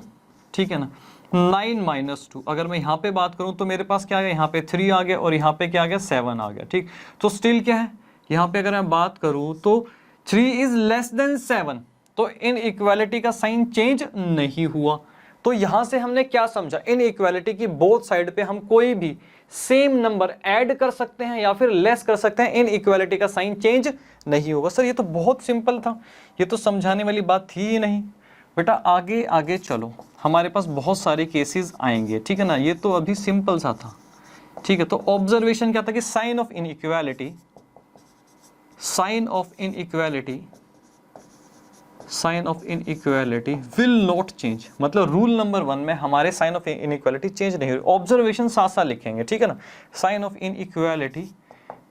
ठीक है ना, 9 माइनस 2। अगर मैं यहाँ पे बात करूँ तो मेरे पास क्या आ गया, यहाँ पे 3 आ गया और यहाँ पे क्या आ गया 7 आ गया, ठीक। तो स्टिल क्या है, यहाँ पे अगर मैं बात करूँ तो 3 इज लेस देन 7, तो इनइक्वालिटी का साइन चेंज नहीं हुआ। तो यहाँ से हमने क्या समझा, इनइक्वालिटी की बोथ साइड पे हम कोई भी सेम नंबर ऐड कर सकते हैं या फिर लेस कर सकते हैं, इनइक्वालिटी का साइन चेंज नहीं होगा। सर ये तो बहुत सिंपल था, ये तो समझाने वाली बात थी ही नहीं। बेटा आगे चलो, हमारे पास बहुत सारे केसेस आएंगे, ठीक है ना। ये तो अभी सिंपल सा था, ठीक है। तो ऑब्जर्वेशन क्या था कि sign of inequality will not change, मतलब रूल नंबर 1 में हमारे साइन ऑफ इनइक्वालिटी चेंज नहीं हो रही। ऑब्जर्वेशन साथ साथ लिखेंगे, ठीक है ना। Sign of inequality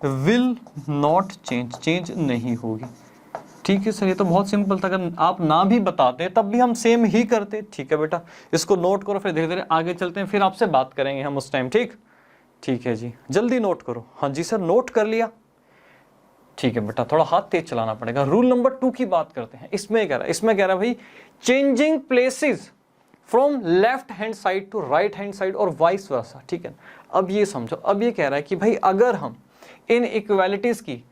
will not change नहीं होगी, ठीक है सर। ये तो बहुत सिंपल था, अगर आप ना भी बताते तब भी हम सेम ही करते, ठीक है बेटा। इसको नोट करो, फिर धीरे धीरे आगे चलते हैं, फिर आपसे बात करेंगे हम उस टाइम, ठीक है जी। जल्दी नोट करो। हाँ जी सर, नोट कर लिया, ठीक है बेटा। थोड़ा हाथ तेज चलाना पड़ेगा। रूल नंबर 2 की बात करते हैं। इसमें कह रहा है भाई, changing places from left hand side to right hand side और वाइस वर्सा, ठीक है। अब ये समझो, अब ये कह रहा है कि भाई अगर हम इन इक्वालिटीज की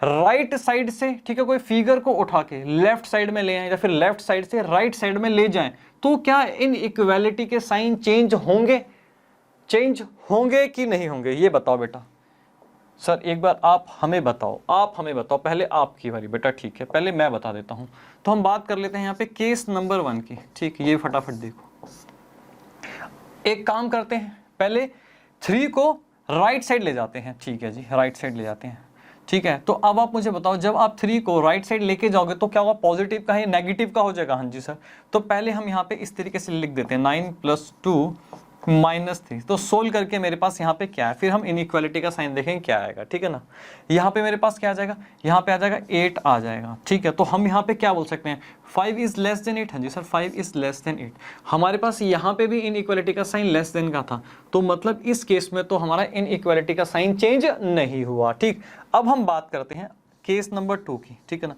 राइट साइड से, ठीक है, कोई फिगर को उठा के लेफ्ट साइड में ले आए या फिर लेफ्ट साइड से राइट साइड में ले जाएं, तो क्या इन इक्वालिटी के साइन चेंज होंगे, चेंज होंगे कि नहीं होंगे, ये बताओ बेटा। सर एक बार आप हमें बताओ, आप हमें बताओ, पहले आपकी बारी बेटा, ठीक है, पहले मैं बता देता हूं। तो हम बात कर लेते हैं यहाँ पे केस नंबर 1 की, ठीक, ये फटाफट देखो। एक काम करते हैं, पहले 3 को राइट साइड ले जाते हैं, ठीक है जी, राइट साइड ले जाते हैं, ठीक है। तो अब आप मुझे बताओ, जब आप 3 को राइट साइड लेके जाओगे तो क्या होगा, पॉजिटिव का है नेगेटिव का हो जाएगा। हाँ जी सर। तो पहले हम यहाँ पे इस तरीके से लिख देते हैं 9 + 2 -3। तो सोल्व करके मेरे पास यहाँ पे क्या है, फिर हम इनइक्वालिटी का साइन देखेंगे क्या आएगा, ठीक है ना। यहाँ पे मेरे पास क्या आ जाएगा, यहाँ पे आ जाएगा 8 आ जाएगा, ठीक है। तो हम यहाँ पे क्या बोल सकते हैं, 5 इज लेस देन 8। हाँ जी सर, 5 इज लेस देन 8। हमारे पास यहाँ पे भी इनइक्वालिटी का साइन लेस देन का था, तो मतलब इस केस में तो हमारा इनइक्वालिटी का साइन चेंज नहीं हुआ, ठीक। अब हम बात करते हैं केस नंबर 2 की, ठीक है ना।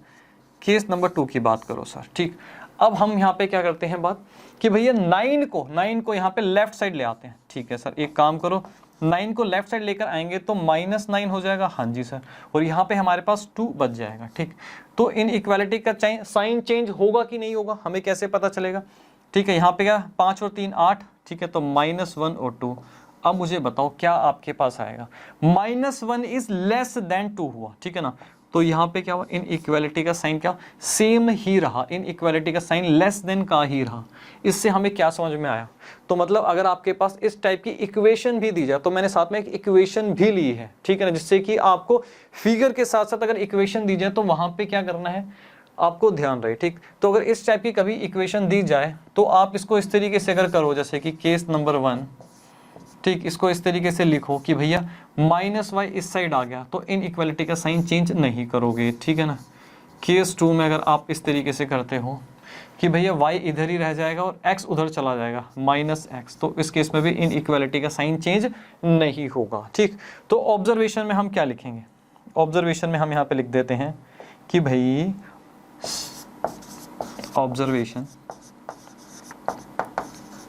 केस नंबर 2 की बात करो सर, ठीक। अब हम यहाँ पे क्या करते हैं बात कि भैया 9 को यहाँ पे लेफ्ट साइड ले आते हैं, ठीक है सर। एक काम करो, 9 को लेफ्ट साइड लेकर आएंगे तो -9 हो जाएगा। हाँ जी सर। और यहाँ पे हमारे पास 2 बच जाएगा, ठीक। तो इन इक्वालिटी का साइन चेंज होगा कि नहीं होगा, हमें कैसे पता चलेगा, ठीक है। यहाँ पे क्या 5 और 3 8, ठीक है। तो -1 और 2। अब मुझे बताओ क्या आपके पास आएगा, -1 इज लेस देन 2 हुआ, ठीक है ना। तो यहाँ पे क्या हुआ, इन इक्वालिटी का साइन क्या सेम ही रहा, इन इक्वालिटी का साइन लेस देन का ही रहा। इससे हमें क्या समझ में आया, तो मतलब अगर आपके पास इस टाइप की इक्वेशन भी दी जाए, तो मैंने साथ में एक इक्वेशन भी ली है, ठीक है ना, जिससे कि आपको फिगर के साथ साथ अगर इक्वेशन दी जाए तो वहां पे क्या करना है आपको ध्यान रहे, ठीक। तो अगर इस टाइप की कभी इक्वेशन दी जाए तो आप इसको इस तरीके से अगर करो, जैसे कि केस नंबर 1, ठीक, इसको इस तरीके से लिखो कि भैया -y इस साइड आ गया तो इन इक्वालिटी का साइन चेंज नहीं करोगे, ठीक है ना। केस 2 में अगर आप इस तरीके से करते हो कि भैया y इधर ही रह जाएगा और x उधर चला जाएगा -x, तो इस केस में भी इन इक्वालिटी का साइन चेंज नहीं होगा, ठीक। तो ऑब्जर्वेशन में हम क्या लिखेंगे, ऑब्जर्वेशन में हम यहाँ पे लिख देते हैं कि भाई ऑब्जर्वेशन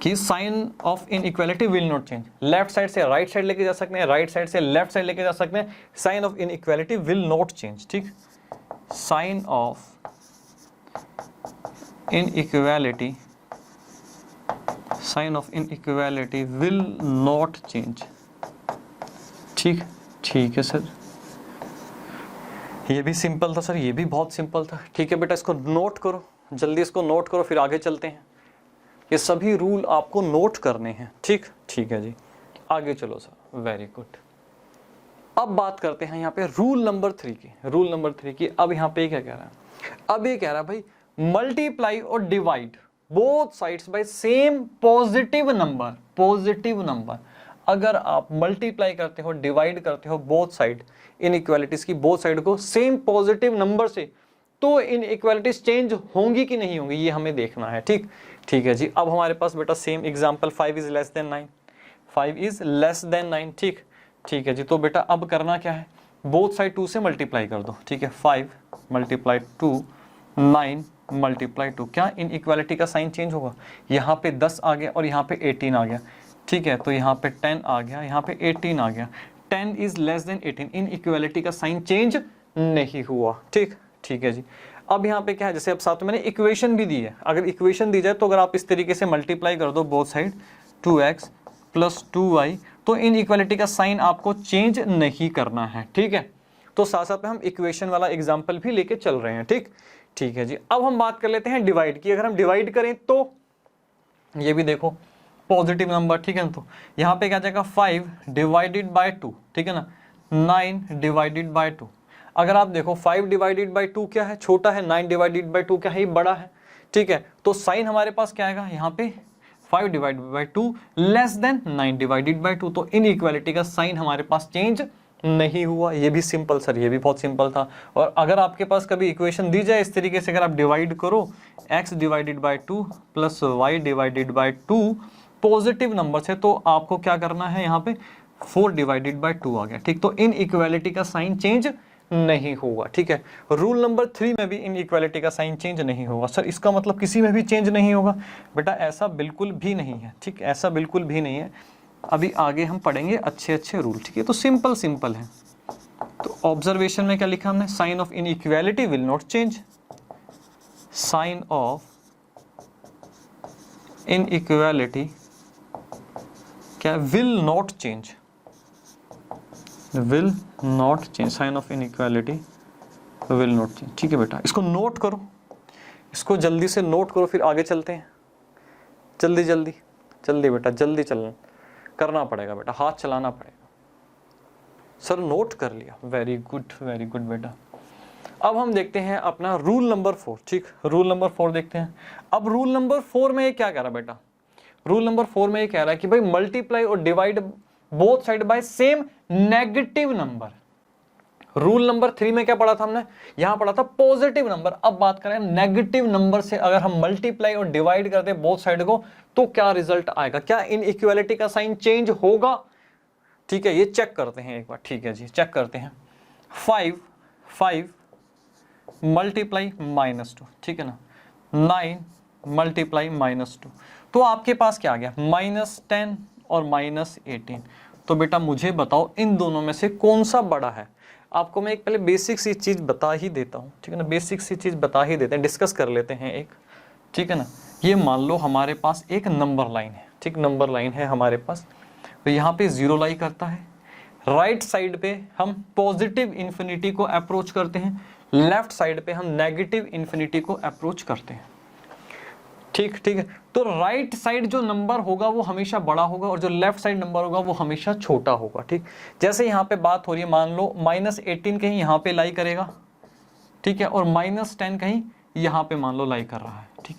कि sign of inequality will not change. Left side से राइट साइड लेके जा सकते हैं, राइट साइड से लेफ्ट साइड लेके जा सकते हैं, sign of inequality will not change, ठीक। Sign of inequality, sign of inequality will not change, ठीक, ठीक है सर। ये भी सिंपल था सर, ये भी बहुत सिंपल था, ठीक है बेटा। इसको नोट करो, जल्दी इसको नोट करो, फिर आगे चलते हैं। ये सभी रूल आपको नोट करने हैं, ठीक, ठीक है जी। आगे चलो सर, वेरी गुड। अब बात करते हैं यहाँ पे रूल नंबर 3 की, रूल नंबर 3 की। अब यहाँ पे क्या कह रहा है, अब ये कह रहा है भाई मल्टीप्लाई और divide both sides by same positive number, positive number. अगर आप मल्टीप्लाई करते हो, डिवाइड करते हो बोथ साइड, इनइक्वालिटीज की बोथ साइड को सेम पॉजिटिव नंबर से, तो इनइक्वालिटीज चेंज होंगी कि नहीं होंगी, ये हमें देखना है, ठीक, ठीक है जी। अब हमारे पास बेटा same example 5 is less then 9, 5 is less then 9, ठीक, ठीक है जी। तो बेटा अब करना क्या है, बोथ साइड 2 से मल्टीप्लाई कर दो, ठीक है। 5 × 2 9 × 2, क्या इनइक्वालिटी का साइन चेंज होगा, यहाँ पे 10 आ गया और यहाँ पे 18 आ गया, ठीक है। तो यहाँ पे 10 आ गया, यहाँ पे 18 आ गया, 10 इज लेस देन 18, इनइक्वालिटी का साइन चेंज नहीं हुआ, ठीक, ठीक है जी। अब यहाँ पे क्या है, जैसे अब साथ में मैंने इक्वेशन भी दी है, अगर इक्वेशन दी जाए तो अगर आप इस तरीके से मल्टीप्लाई कर दो बोथ साइड 2x + 2y, तो इन इक्वालिटी का साइन आपको चेंज नहीं करना है, ठीक है। तो साथ साथ में हम इक्वेशन वाला एग्जांपल भी लेके चल रहे हैं, ठीक, ठीक है जी। अब हम बात कर लेते हैं डिवाइड की। अगर हम डिवाइड करें तो ये भी देखो पॉजिटिव नंबर, ठीक है ना। तो यहाँ पे क्या जाएगा 5 डिवाइडेड बाय 2, ठीक है ना, 9 डिवाइडेड बाय 2। अगर आप देखो 5 डिवाइडेड बाय 2 क्या है, छोटा है, 9 डिवाइडेड बाय 2 क्या है, बड़ा है, ठीक है। तो साइन हमारे पास क्या आएगा, यहाँ पे 5 divided by 2 less than 9 divided by 2, तो इनइक्वालिटी का साइन हमारे पास चेंज नहीं हुआ। ये भी सिंपल सर, ये भी बहुत सिंपल था। और अगर आपके पास कभी इक्वेशन दी जाए इस तरीके से, अगर आप डिवाइड करो x divided by 2 + y divided by 2 positive number से, तो आपको क्या करना है, यहाँ पे 4 डिवाइडेड बाय 2 आ गया, ठीक। तो इन इक्वालिटी का साइन चेंज नहीं होगा, ठीक है। रूल नंबर 3 में भी इनइक्वालिटी का साइन चेंज नहीं होगा। सर इसका मतलब किसी में भी चेंज नहीं होगा? बेटा ऐसा बिल्कुल भी नहीं है, ठीक, ऐसा बिल्कुल भी नहीं है। अभी आगे हम पढ़ेंगे अच्छे अच्छे रूल, ठीक है। तो सिंपल सिंपल है। तो ऑब्जर्वेशन में क्या लिखा हमने, sign of inequality will not change, sign of inequality क्या, will not change, will not change, sign of inequality will not change, ठीक है बेटा। इसको नोट करो, इसको जल्दी से नोट करो, फिर आगे चलते हैं। जल्दी जल्दी जल्दी बेटा, जल्दी चलना करना पड़ेगा बेटा, हाथ चलाना पड़ेगा। सर नोट कर लिया, वेरी गुड बेटा। अब हम देखते हैं अपना रूल नंबर 4, ठीक, रूल नंबर 4 देखते हैं। अब रूल नंबर 4 में ये क्या कह रहा है बेटा, रूल नंबर 4 में ये कह रहा है कि भाई मल्टीप्लाई और divide both side by same negative number. Rule number 3 में क्या पढ़ा था हमने, यहां पढ़ा था पॉजिटिव नंबर। अब बात करें नेगेटिव नंबर से अगर हम मल्टीप्लाई और डिवाइड करते हैं बोथ साइड को तो क्या रिजल्ट आएगा, क्या इनइक्वालिटी का साइन चेंज होगा, ठीक है। ये चेक करते हैं एक बार, ठीक है जी, चेक करते हैं। 5 मल्टीप्लाई -2, ठीक है ना, 9 मल्टीप्लाई -2, तो आपके पास क्या आ गया, -10 और -18। तो बेटा मुझे बताओ इन दोनों में से कौन सा बड़ा है। आपको मैं एक पहले बेसिक सी चीज बता ही देता हूँ, ठीक है ना, बेसिक सी चीज बता ही देते हैं, डिस्कस कर लेते हैं एक, ठीक है ना। ये मान लो हमारे पास एक नंबर लाइन है, ठीक, नंबर लाइन है हमारे पास, तो यहाँ पे 0 लाई करता है। राइट साइड पे हम पॉजिटिव इन्फिनिटी को अप्रोच करते हैं, लेफ्ट साइड पे हम नेगेटिव इन्फिनिटी को अप्रोच करते हैं, ठीक है। तो राइट साइड जो नंबर होगा वो हमेशा बड़ा होगा और जो लेफ्ट साइड नंबर होगा वो हमेशा छोटा होगा, ठीक। जैसे यहाँ पे बात हो रही है, मान लो -18 कहीं यहाँ पे लाई करेगा, ठीक है, और -10 कहीं यहाँ पे मान लो लाई कर रहा है, ठीक।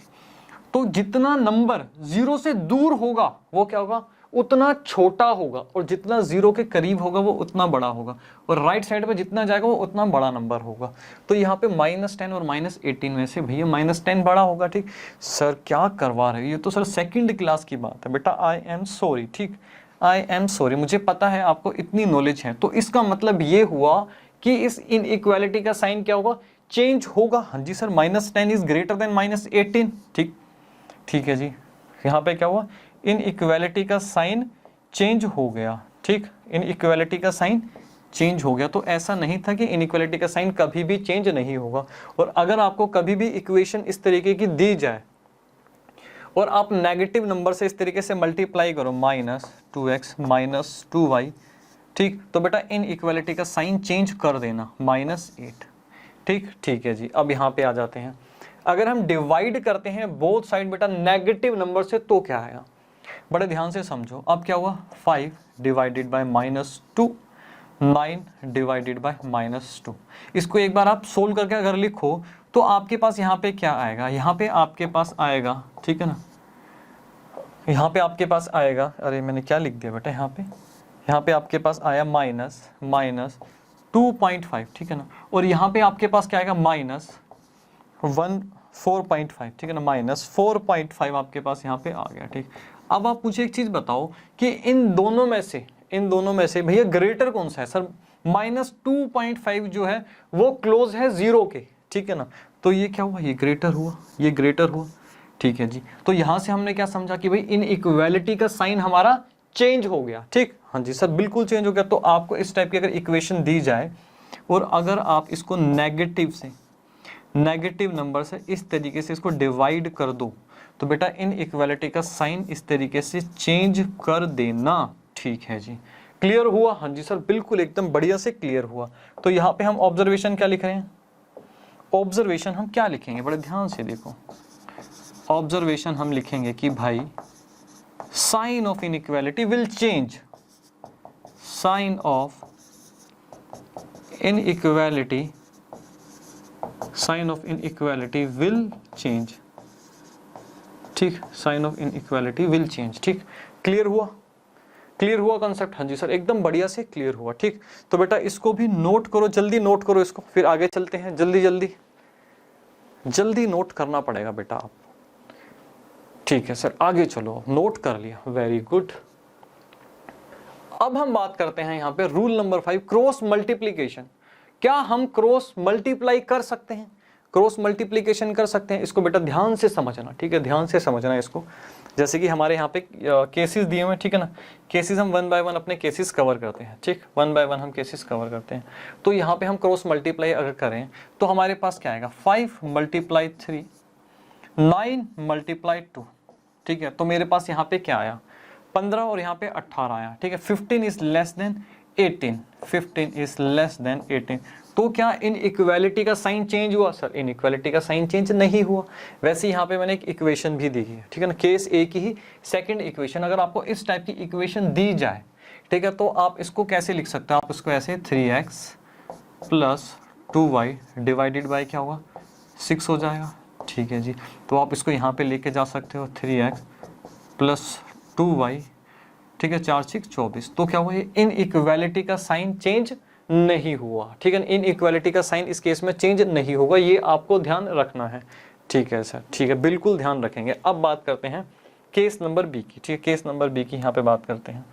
तो जितना नंबर 0 से दूर होगा वो क्या होगा, उतना छोटा होगा, और जितना 0 के करीब होगा वो उतना बड़ा होगा, और राइट साइड पे जितना जाएगा वो उतना बड़ा नंबर होगा। तो यहाँ पे -10 और -18 में से भैया -10 बड़ा होगा, ठीक। सर क्या करवा रहे हो, ये तो सर सेकंड क्लास की बात है बेटा, आई एम सॉरी, ठीक, आई एम सॉरी, मुझे पता है आपको इतनी नॉलेज है। तो इसका मतलब ये हुआ कि इस इनइक्वालिटी का साइन क्या होगा, चेंज होगा। हाँ जी सर, -10 इज ग्रेटर देन -18, ठीक है जी। यहाँ पे क्या हुआ, इनइक्वालिटी का साइन चेंज हो गया, ठीक, इनइक्वालिटी का साइन चेंज हो गया। तो ऐसा नहीं था कि इनइक्वालिटी का साइन कभी भी चेंज नहीं होगा। और अगर आपको कभी भी इक्वेशन इस तरीके की दी जाए और आप नेगेटिव नंबर से इस तरीके से मल्टीप्लाई करो, -2x -2y, ठीक, तो बेटा इनइक्वालिटी का साइन चेंज कर देना, -8, ठीक है जी। अब यहाँ पे आ जाते हैं, अगर हम डिवाइड करते हैं बोथ साइड बेटा नेगेटिव नंबर से तो क्या आएगा, बड़े ध्यान से समझो। अब क्या हुआ, 5 डिवाइडेड बाय -2, 9 डिवाइडेड बाय -2। इसको एक बार आप सोल्व करके अगर लिखो तो आपके पास यहाँ पे क्या आएगा, यहाँ पे आपके पास आएगा, ठीक है ना, यहाँ पे आपके पास आएगा, अरे मैंने क्या लिख दिया बेटा, यहाँ पे आपके पास आया -2.5, ठीक है ना, और यहाँ पे आपके पास क्या आएगा, -4.5, ठीक है ना, -4.5 आपके पास यहाँ पे आ गया, ठीक। अब आप मुझे एक चीज बताओ कि इन दोनों में से भैया ग्रेटर कौन सा है। सर -2.5 जो है वो क्लोज है 0 के, ठीक है ना, तो ये क्या हुआ, ये ग्रेटर हुआ, ठीक है जी। तो यहां से हमने क्या समझा कि भाई इनइक्वालिटी का साइन हमारा चेंज हो गया, ठीक। हाँ जी सर, बिल्कुल चेंज हो गया। तो आपको इस टाइप की अगर इक्वेशन दी जाए और अगर आप इसको नेगेटिव नंबर से इस तरीके से इसको डिवाइड कर दो तो बेटा इनइक्वालिटी का साइन इस तरीके से चेंज कर देना, ठीक है जी। क्लियर हुआ, हाँ जी सर, बिल्कुल एकदम बढ़िया से क्लियर हुआ। तो यहाँ पे हम ऑब्जर्वेशन क्या लिख रहे हैं, ऑब्जर्वेशन हम क्या लिखेंगे, बड़े ध्यान से देखो। ऑब्जर्वेशन हम लिखेंगे कि भाई sign of inequality will change, sign of inequality will change, ठीक, sign of inequality will change, ठीक। क्लियर हुआ कंसेप्ट, हाँ जी सर, एकदम बढ़िया से क्लियर हुआ, ठीक। तो बेटा इसको भी नोट करो, जल्दी नोट करो इसको, फिर आगे चलते हैं। जल्दी नोट करना पड़ेगा बेटा आप, ठीक है सर, आगे चलो, नोट कर लिया, वेरी गुड। अब हम बात करते हैं यहाँ पे रूल नंबर 5, क्रॉस मल्टीप्लीकेशन। क्या हम क्रॉस मल्टीप्लाई कर सकते हैं, क्रॉस मल्टीप्लीकेशन कर सकते हैं? इसको बेटा ध्यान से समझना, ठीक है, ध्यान से समझना इसको। जैसे कि हमारे यहाँ पे केसेस दिए हुए हैं, ठीक है ना, केसेस हम 1 बाय 1 अपने केसेस कवर करते हैं, ठीक, 1 बाय 1 हम केसेस कवर करते हैं। तो यहाँ पे हम क्रॉस मल्टीप्लाई अगर करें तो हमारे पास क्या आएगा, 5 मल्टीप्लाई 3, 9 मल्टीप्लाई 2, ठीक है। तो मेरे पास यहाँ पे क्या आया, 15 और यहाँ पे 18 आया, ठीक है। 15 is less then 18, 15 is less then 18। तो क्या इन इक्वालिटी का साइन चेंज हुआ? सर इन इक्वालिटी का साइन चेंज नहीं हुआ। वैसे यहाँ पे मैंने एक इक्वेशन भी दी है, ठीक है ना, केस ए की ही सेकंड इक्वेशन। अगर आपको इस टाइप की इक्वेशन दी जाए, ठीक है, तो आप इसको कैसे लिख सकते हो? आप इसको ऐसे 3x plus 2y divided by क्या होगा, 6 हो जाएगा, ठीक है जी। तो आप इसको यहाँ पे लेके जा सकते हो 3x प्लस 2y, ठीक है, 4 6 24। तो क्या हुआ, ये इन इक्वालिटी का साइन चेंज नहीं हुआ, ठीक है। इन इक्वालिटी का साइन इस केस में चेंज नहीं होगा, ये आपको ध्यान रखना है, ठीक है सर, ठीक है, बिल्कुल ध्यान रखेंगे। अब बात करते हैं केस नंबर बी की, ठीक है, केस नंबर बी की यहाँ पे बात करते हैं।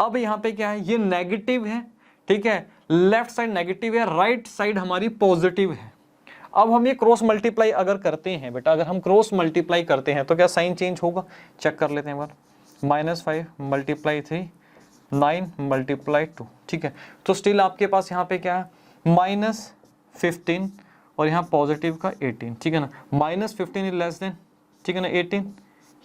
अब यहाँ पे क्या है, ये नेगेटिव है, ठीक है, लेफ्ट साइड नेगेटिव है, राइट साइड हमारी पॉजिटिव है। अब हम ये क्रॉस मल्टीप्लाई अगर करते हैं बेटा, अगर हम क्रॉस मल्टीप्लाई करते हैं तो क्या साइन चेंज होगा? चेक कर लेते हैं एक बार। -5 मल्टीप्लाई 3, 9 मल्टीप्लाई 2, ठीक है। तो स्टिल आपके पास यहाँ पे क्या है, -15 और यहाँ पॉजिटिव का 18, ठीक है ना। -15 इज लेस देन, ठीक है ना, 18।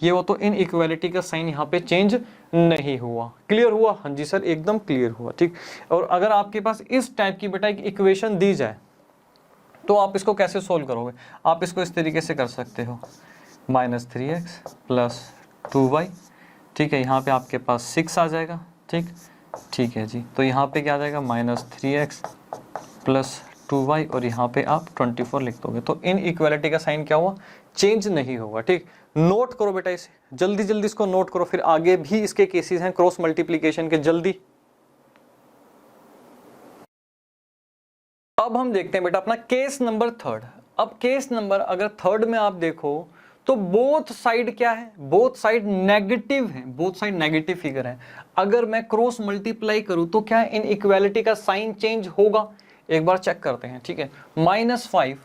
ये वो, तो इन इक्वालिटी का साइन यहाँ पे चेंज नहीं हुआ। क्लियर हुआ? हाँ जी सर, एकदम क्लियर हुआ, ठीक। और अगर आपके पास इस टाइप की बेटा एक इक्वेशन दी जाए तो आप इसको कैसे सोल्व करोगे? आप इसको इस तरीके से कर सकते हो, -3x प्लस 2y, ठीक है, यहाँ पे आपके पास 6 आ जाएगा, ठीक, ठीक है जी। तो यहाँ पे क्या आ जाएगा, -3x प्लस 2y और यहाँ पे आप 24 लिख दोगे। तो इन इक्वालिटी का साइन क्या हुआ, चेंज नहीं होगा, ठीक। नोट करो बेटा इसे, जल्दी जल्दी इसको नोट करो, फिर आगे भी इसके केसेस हैं क्रॉस मल्टीप्लीकेशन के, जल्दी। अब हम देखते हैं बेटा अपना केस नंबर 3। अब केस नंबर अगर 3 में आप देखो तो बोथ साइड क्या है, बोथ साइड नेगेटिव है, बोथ साइड नेगेटिव फिगर है। अगर मैं क्रॉस मल्टीप्लाई करूं तो क्या इन इक्वालिटी का साइन चेंज होगा? एक बार चेक करते हैं, ठीक है। -5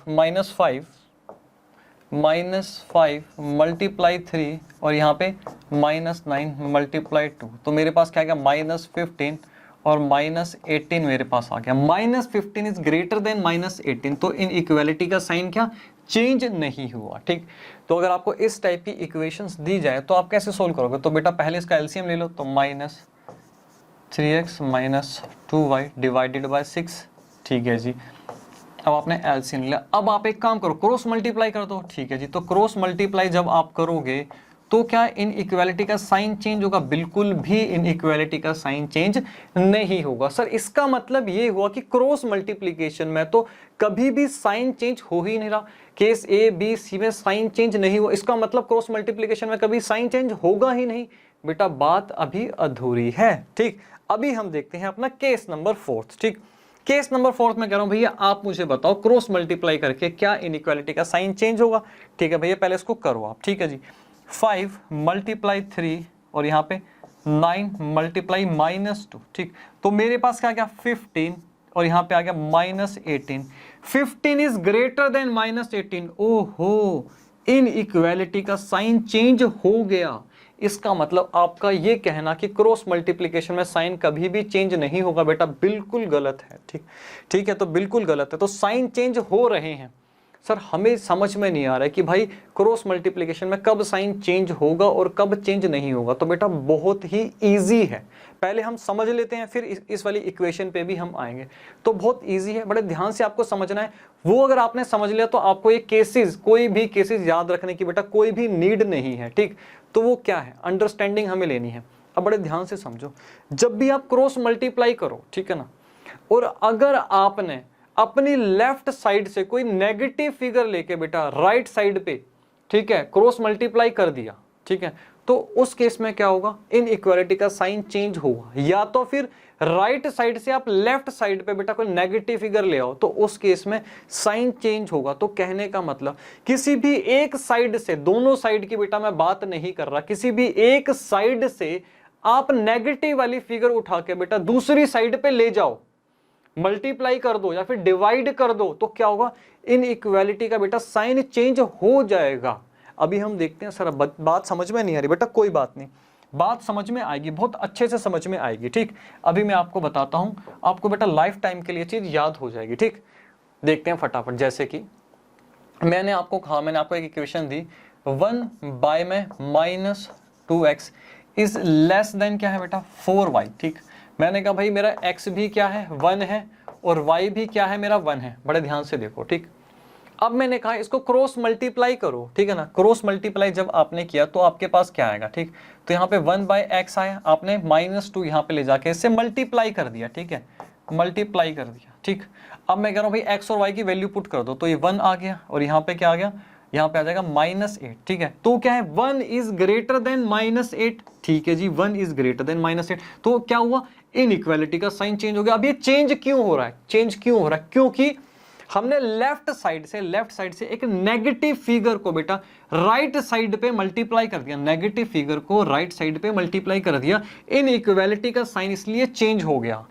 मल्टीप्लाई 3 और यहाँ पे -9 मल्टीप्लाई 2, तो मेरे पास क्या आ गया, -15 और -18 मेरे पास आ गया। -15 इज ग्रेटर देन -18, तो इन इक्वालिटी का साइन क्या चेंज नहीं हुआ, ठीक। तो अगर आपको इस टाइप की इक्वेशंस दी जाए तो आप कैसे सोल्व करोगे? तो बेटा पहले इसका एलसीएम ले लो, तो -3x - 2y डिवाइडेड बाय 6, ठीक है जी। अब आपने एलसीएम लिया, अब आप एक काम करो, क्रॉस मल्टीप्लाई कर दो, ठीक है जी। तो क्रॉस मल्टीप्लाई जब आप करोगे तो क्या इन इक्वालिटी का साइन चेंज होगा? बिल्कुल भी इन इक्वालिटी का साइन चेंज नहीं होगा। सर इसका मतलब ये हुआ कि क्रॉस मल्टीप्लिकेशन में तो कभी भी साइन चेंज हो ही नहीं रहा, केस ए बी सी में साइन चेंज नहीं हुआ, इसका मतलब क्रॉस मल्टीप्लिकेशन में कभी साइन चेंज होगा ही नहीं। बेटा बात अभी अधूरी है, ठीक। अभी हम देखते हैं अपना केस नंबर 4, ठीक। केस नंबर 4 में कह रहा हूं भैया आप मुझे बताओ क्रॉस मल्टीप्लाई करके क्या इनइक्वालिटी का साइन चेंज होगा? ठीक है भैया, पहले इसको करो आप, ठीक है जी। 5 मल्टीप्लाई 3 और यहाँ पे 9 मल्टीप्लाई -2, ठीक। तो मेरे पास क्या गया, 15 और यहाँ पे आ गया -18। 15 इज ग्रेटर देन -18। ओहो, इन इक्वालिटी का साइन चेंज हो गया। इसका मतलब आपका ये कहना कि क्रॉस मल्टीप्लिकेशन में साइन कभी भी चेंज नहीं होगा, बेटा बिल्कुल गलत है, ठीक। ठीक है, तो बिल्कुल गलत है। तो साइन चेंज हो रहे हैं। सर हमें समझ में नहीं आ रहा है कि भाई क्रॉस मल्टीप्लिकेशन में कब साइन चेंज होगा और कब चेंज नहीं होगा। तो बेटा बहुत ही इजी है, पहले हम समझ लेते हैं, फिर इस वाली इक्वेशन पे भी हम आएंगे। तो बहुत इजी है, बड़े ध्यान से आपको समझना है। वो अगर आपने समझ लिया तो आपको ये केसेस, कोई भी केसेस याद रखने की बेटा कोई भी नीड नहीं है, ठीक। तो वो क्या है, अंडरस्टैंडिंग हमें लेनी है। अब बड़े ध्यान से समझो, जब भी आप क्रॉस मल्टीप्लाई करो, ठीक है ना, और अगर आपने अपनी लेफ्ट साइड से कोई नेगेटिव फिगर लेके बेटा राइट साइड पे, ठीक है, क्रॉस मल्टीप्लाई कर दिया, ठीक है, तो उस केस में क्या होगा, इन इक्वालिटी का साइन चेंज होगा। या तो फिर राइट साइड से आप लेफ्ट साइड पे बेटा कोई नेगेटिव फिगर ले आओ तो उस केस में साइन चेंज होगा। तो कहने का मतलब किसी भी एक साइड से, दोनों साइड की बेटा मैं बात नहीं कर रहा, किसी भी एक साइड से आप नेगेटिव वाली फिगर उठा के बेटा दूसरी साइड पे ले जाओ, मल्टीप्लाई कर दो या फिर डिवाइड कर दो तो क्या होगा, इनइक्वालिटी का बेटा साइन चेंज हो जाएगा। अभी हम देखते हैं सर, बात समझ में नहीं आ रही बेटा, कोई बात नहीं, बात समझ में आएगी, बहुत अच्छे से समझ में आएगी। ठीक, अभी मैं आपको बताता हूं, आपको बेटा लाइफ टाइम के लिए चीज याद हो जाएगी। ठीक, देखते हैं फटाफट। जैसे कि मैंने आपको कहा, मैंने आपको एक इक्वेशन दी 1 बाय में -2x इज लेस देन क्या है बेटा 4y। ठीक, मैंने कहा भाई मेरा x भी क्या है 1 है और y भी क्या है मेरा 1 है, बड़े ध्यान से देखो। ठीक, अब मैंने कहा इसको क्रॉस मल्टीप्लाई करो, ठीक है ना। क्रॉस मल्टीप्लाई जब आपने किया तो आपके पास क्या आएगा, ठीक, तो यहाँ पे 1 बाय एक्स आया, आपने -2 यहाँ पे ले जाके इससे मल्टीप्लाई कर दिया, ठीक है, मल्टीप्लाई कर दिया। ठीक, अब मैं कह रहा हूँ भाई x और y की वैल्यू पुट कर दो, तो ये 1 आ गया और यहाँ पे क्या आ गया, यहाँ पे आ जाएगा -8। ठीक है, तो क्या है 1 इज ग्रेटर देन -8। ठीक है जी, 1 इज ग्रेटर देन -8, तो क्या हुआ, इनइक्वालिटी का साइन चेंज हो गया। अब ये चेंज क्यों हो रहा है, चेंज क्यों हो रहा है, क्योंकि हमने लेफ्ट साइड से एक नेगेटिव फिगर को बेटा राइट साइड पे मल्टीप्लाई कर दिया, नेगेटिव फिगर को राइट साइड पे मल्टीप्लाई कर दिया, इनइक्वालिटी का साइन इसलिए चेंज हो गया।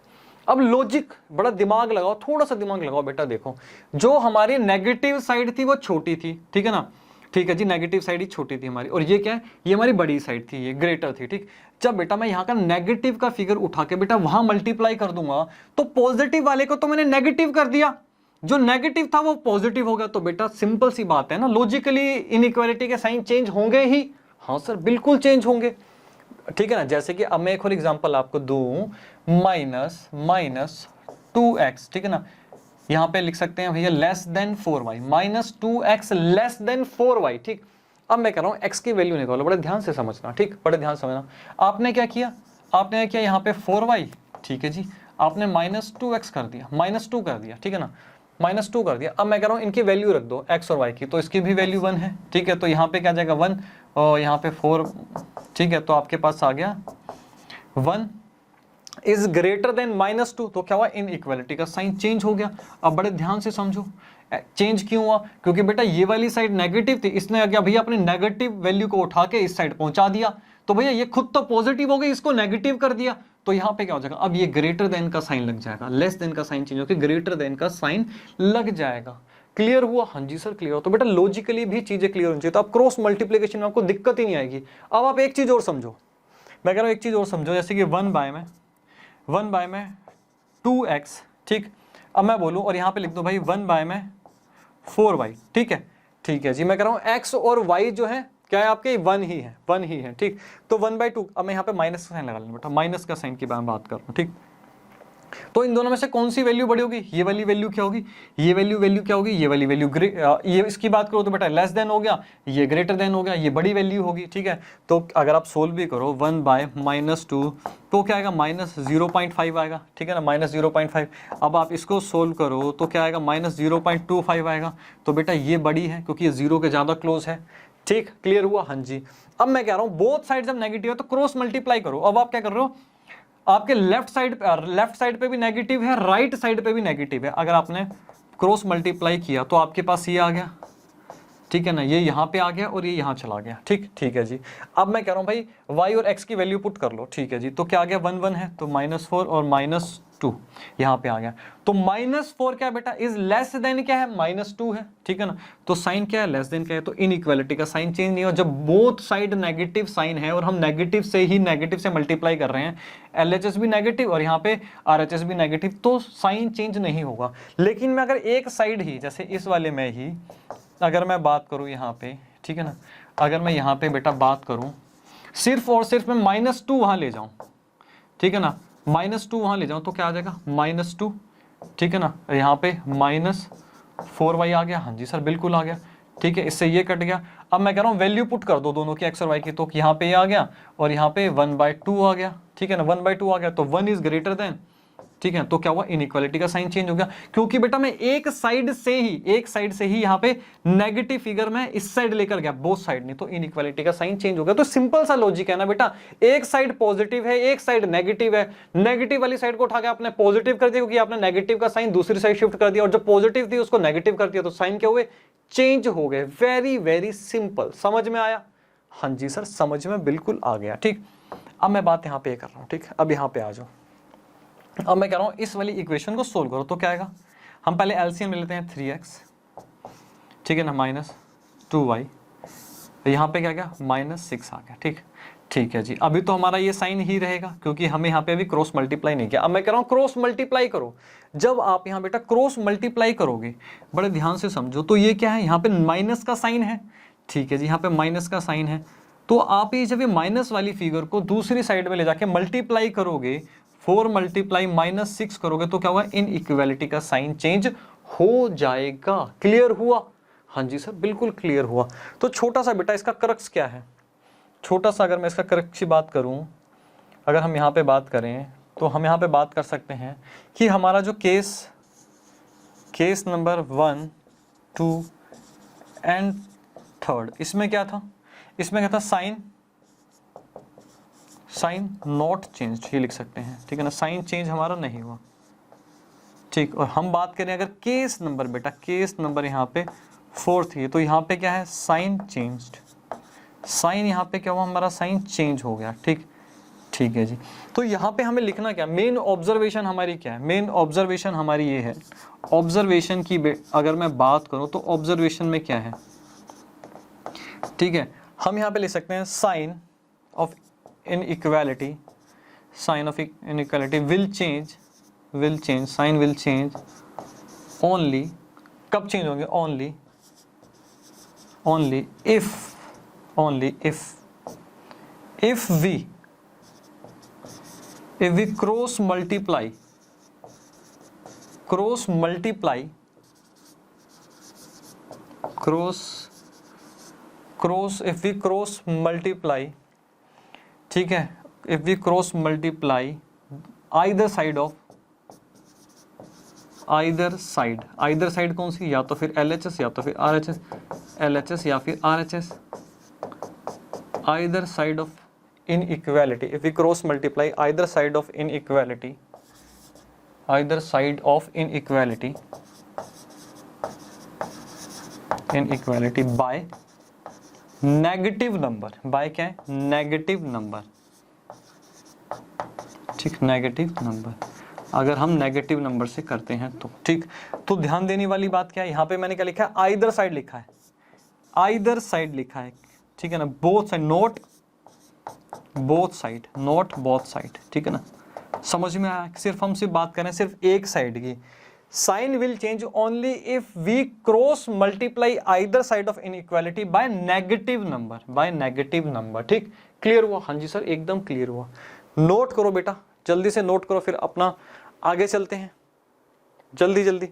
अब लॉजिक, बड़ा दिमाग लगाओ, थोड़ा सा दिमाग लगाओ बेटा। देखो, जो हमारी नेगेटिव साइड थी वो छोटी थी, ठीक है ना, ठीक है जी, नेगेटिव साइड ही छोटी थी हमारी, और ये क्या है, ये हमारी बड़ी साइड थी, ये ग्रेटर थी। ठीक, जब बेटा मैं यहाँ का नेगेटिव का फिगर उठा के बेटा वहां मल्टीप्लाई कर दूंगा तो पॉजिटिव वाले को तो मैंने नेगेटिव कर दिया, जो नेगेटिव था वो पॉजिटिव हो गया, तो बेटा सिंपल सी बात है ना, लॉजिकली इनइक्वालिटी के साइन चेंज होंगे ही। हाँ सर, बिल्कुल चेंज होंगे, ठीक है ना। जैसे कि अब मैं एक और एग्जांपल आपको दूं, -2x, ठीक है ना, यहां पे लिख सकते हैं भैया less than 4y, -2x less than 4y। ठीक, अब मैं कह रहा हूं x की वैल्यू निकालो, बड़े ध्यान से समझना, ठीक, बड़े ध्यान से समझना। आपने क्या किया, आपने क्या यहाँ पे 4y, ठीक है जी, आपने -2x कर दिया, -2 कर दिया, ठीक है ना, -2 कर दिया। अब मैं कह रहा हूँ इनकी वैल्यू रख दो x और y की, तो इसकी भी वैल्यू 1 है, ठीक है, तो यहाँ पे क्या जाएगा 1 और यहाँ पे 4, ठीक है, तो आपके पास आ गया 1 इज ग्रेटर देन -2, तो क्या हुआ, इनइक्वालिटी का साइन चेंज हो गया। अब बड़े ध्यान से समझो, चेंज क्यों हुआ, क्योंकि बेटा ये वाली साइड नेगेटिव थी, इसने क्या भैया अपनी नेगेटिव वैल्यू को उठा के इस साइड पहुंचा दिया, तो भैया ये खुद तो पॉजिटिव हो गई, इसको नेगेटिव कर दिया, तो यहाँ पे क्या हो जाएगा, अब ये ग्रेटर देन का साइन लग जाएगा, लेस देन का साइन चेंज होकर ग्रेटर देन का साइन लग जाएगा। क्लियर हुआ, हाँ जी सर क्लियर हो। तो बेटा लॉजिकली भी चीजें क्लियर होनी चाहिए, तो आप क्रॉस मल्टीप्लिकेशन में आपको दिक्कत ही नहीं आएगी। अब आप एक चीज और समझो, मैं कह रहा हूँ एक चीज और समझो, जैसे कि 1 बाय में 2x, ठीक, अब मैं बोलूँ और यहाँ पे लिख दो भाई 1 बाय में 4y, ठीक है, ठीक है जी, मैं कह रहा हूँ x और y जो है क्या है आपके 1 ही है, ठीक, तो 1/2। अब मैं यहाँ पे माइनस का साइन लगा लूँ बेटा, माइनस का साइन की बात कर रहा हूँ, ठीक, तो इन दोनों में से कौन सी वैल्यू बड़ी होगी, ये वाली वैल्यू क्या होगी, ये वैल्यू क्या होगी, ये वाली वैल्यू, ये इसकी बात करो तो बेटा लेस देन हो गया, ये ग्रेटर देन हो गया, ये बड़ी वैल्यू होगी, ठीक है। तो अगर आप सोल्व भी करो 1 बाय -2 तो क्या आएगा, -0.5 आएगा, ठीक है ना, -0.5। अब आप इसको सोल्व करो तो क्या आएगा, -0.25 आएगा, तो बेटा ये बड़ी है क्योंकि ये 0 के ज्यादा क्लोज है। ठीक, क्लियर हुआ, हाँ जी। अब मैं कह रहा हूँ बोथ साइड जब नेगेटिव है तो क्रॉस मल्टीप्लाई करो। अब आप क्या कर रहे हो, आपके लेफ्ट साइड पे भी नेगेटिव है, राइट साइड पे भी नेगेटिव है, अगर आपने क्रॉस मल्टीप्लाई किया तो आपके पास ये आ गया, ठीक है ना, ये यहाँ पे आ गया और ये यहाँ चला गया, ठीक, ठीक है जी। अब मैं कह रहा हूँ भाई y और x की वैल्यू पुट कर लो, ठीक है जी, तो क्या आ गया 1 1 है, तो -4 और -2 यहाँ पे आ गया, तो -4 क्या है बेटा, इज लेस देन क्या है, -2 है, ठीक है ना, तो साइन क्या है, लेस देन क्या है, तो इनइक्वालिटी का साइन चेंज नहीं हो। जब बोथ साइड नेगेटिव साइन है और हम नेगेटिव से मल्टीप्लाई कर रहे हैं, LHS भी नेगेटिव और यहाँ पे RHS भी नेगेटिव, तो साइन चेंज नहीं होगा। लेकिन मैं अगर एक साइड ही, जैसे इस वाले में ही अगर मैं बात करूं यहाँ पे, ठीक है ना, अगर मैं यहाँ पे बेटा बात करूं सिर्फ और सिर्फ मैं -2 वहां ले जाऊं, ठीक है ना, -2 वहां ले जाऊं तो क्या आ जाएगा, -2, ठीक है ना, यहाँ पे -4y आ गया, हाँ जी सर बिल्कुल आ गया, ठीक है, इससे ये कट गया। अब मैं कह रहा हूँ वैल्यू पुट कर दो दोनों की x और y की, तो यहाँ पे ये आ गया और यहाँ पे 1/2 आ गया, ठीक है ना, 1/2 आ गया, तो 1 इज ग्रेटर देन, ठीक है, तो क्या हुआ, इनइक्वालिटी का साइन चेंज हो गया, क्योंकि बेटा मैं एक साइड से ही यहाँ पे नेगेटिव फिगर में इस साइड लेकर गया, बोथ साइड नहीं, तो इनइक्वालिटी का साइन चेंज हो गया। तो सिंपल सा लॉजिक है ना बेटा, एक साइड पॉजिटिव है, एक साइड नेगेटिव है, नेगेटिव वाली साइड को उठा के आपने पॉजिटिव कर दिया, क्योंकि आपने नेगेटिव का साइन दूसरी साइड शिफ्ट कर दिया, और जो पॉजिटिव थी उसको नेगेटिव कर दिया, तो साइन क्या हुए, चेंज हो गए। वेरी वेरी सिंपल, समझ में आया, हाँ जी सर समझ में बिल्कुल आ गया, ठीक। अब मैं बात यहाँ पे कर रहा हूँ, ठीक, अब यहाँ पे आ जाओ, अब मैं कह रहा हूँ इस वाली इक्वेशन को सोल्व करो, तो क्या आएगा, हम पहले एलसीएम ले लेते हैं 3x, ठीक है ना, माइनस 2y, यहाँ पे क्या गया -6 आ गया, ठीक है जी। अभी तो हमारा ये साइन ही रहेगा क्योंकि हमें यहाँ पे अभी क्रॉस मल्टीप्लाई नहीं किया। अब मैं कह रहा हूँ क्रॉस मल्टीप्लाई करो। जब आप यहाँ बेटा क्रॉस मल्टीप्लाई करोगे, बड़े ध्यान से समझो, तो ये क्या है, यहाँ पे माइनस का साइन है, ठीक है जी, यहाँ पे माइनस का साइन है। तो आप ये जब ये माइनस वाली फिगर को दूसरी साइड में ले जाके मल्टीप्लाई करोगे, 4 मल्टीप्लाई -6 करोगे, तो क्या होगा, इनइक्वालिटी का साइन चेंज हो जाएगा। क्लियर हुआ? हाँ जी सर, बिल्कुल क्लियर हुआ। तो छोटा सा बेटा इसका क्रक्स क्या है, छोटा सा अगर मैं इसका क्रक्स की बात करूं, अगर हम यहाँ पे बात करें तो हम यहाँ पे बात कर सकते हैं कि हमारा जो केस नंबर 1, 2 एंड 3, इसमें क्या था, इसमें क्या था, साइन नॉट चेंज, ये लिख सकते हैं, ठीक है ना, साइन चेंज हमारा नहीं हुआ, ठीक। और हम बात करें अगर केस नंबर, बेटा केस नंबर यहाँ पे 4 थी, तो यहाँ पे क्या है, साइन चेंज्ड, साइन यहाँ पे क्या हुआ, हमारा साइन चेंज हो गया, ठीक है जी। तो यहाँ पे हमें लिखना क्या, मेन ऑब्जर्वेशन हमारी क्या है, मेन ऑब्जर्वेशन हमारी ये है, ऑब्जर्वेशन की अगर मैं बात करूँ तो ऑब्जर्वेशन में क्या है, ठीक है, हम यहाँ पे लिख सकते हैं sign of inequality, sign of inequality will change, sign will change only, कब चेंज होंगे, only if we cross multiply ठीक है, if we cross multiply either side कौन सी, या तो फिर LHS या तो फिर RHS, LHS या फिर RHS, either side of inequality, if we cross multiply either side of inequality by negative number, by क्या है, नेगेटिव नंबर, ठीक, नेगेटिव नंबर, अगर हम नेगेटिव नंबर से करते हैं तो, ठीक। तो ध्यान देने वाली बात क्या है, यहाँ पे मैंने क्या लिखा है, आइदर साइड लिखा है, आइदर साइड लिखा है, ठीक है ना, both side, not both side, ठीक है ना, समझ में आया, सिर्फ हम सिर्फ बात करें सिर्फ एक साइड की, sign will change only if we cross multiply either side of inequality by negative number, ठीक। क्लियर हुआ? हाँ जी सर, एकदम क्लियर हुआ। नोट करो बेटा, जल्दी से नोट करो, फिर अपना आगे चलते हैं, जल्दी।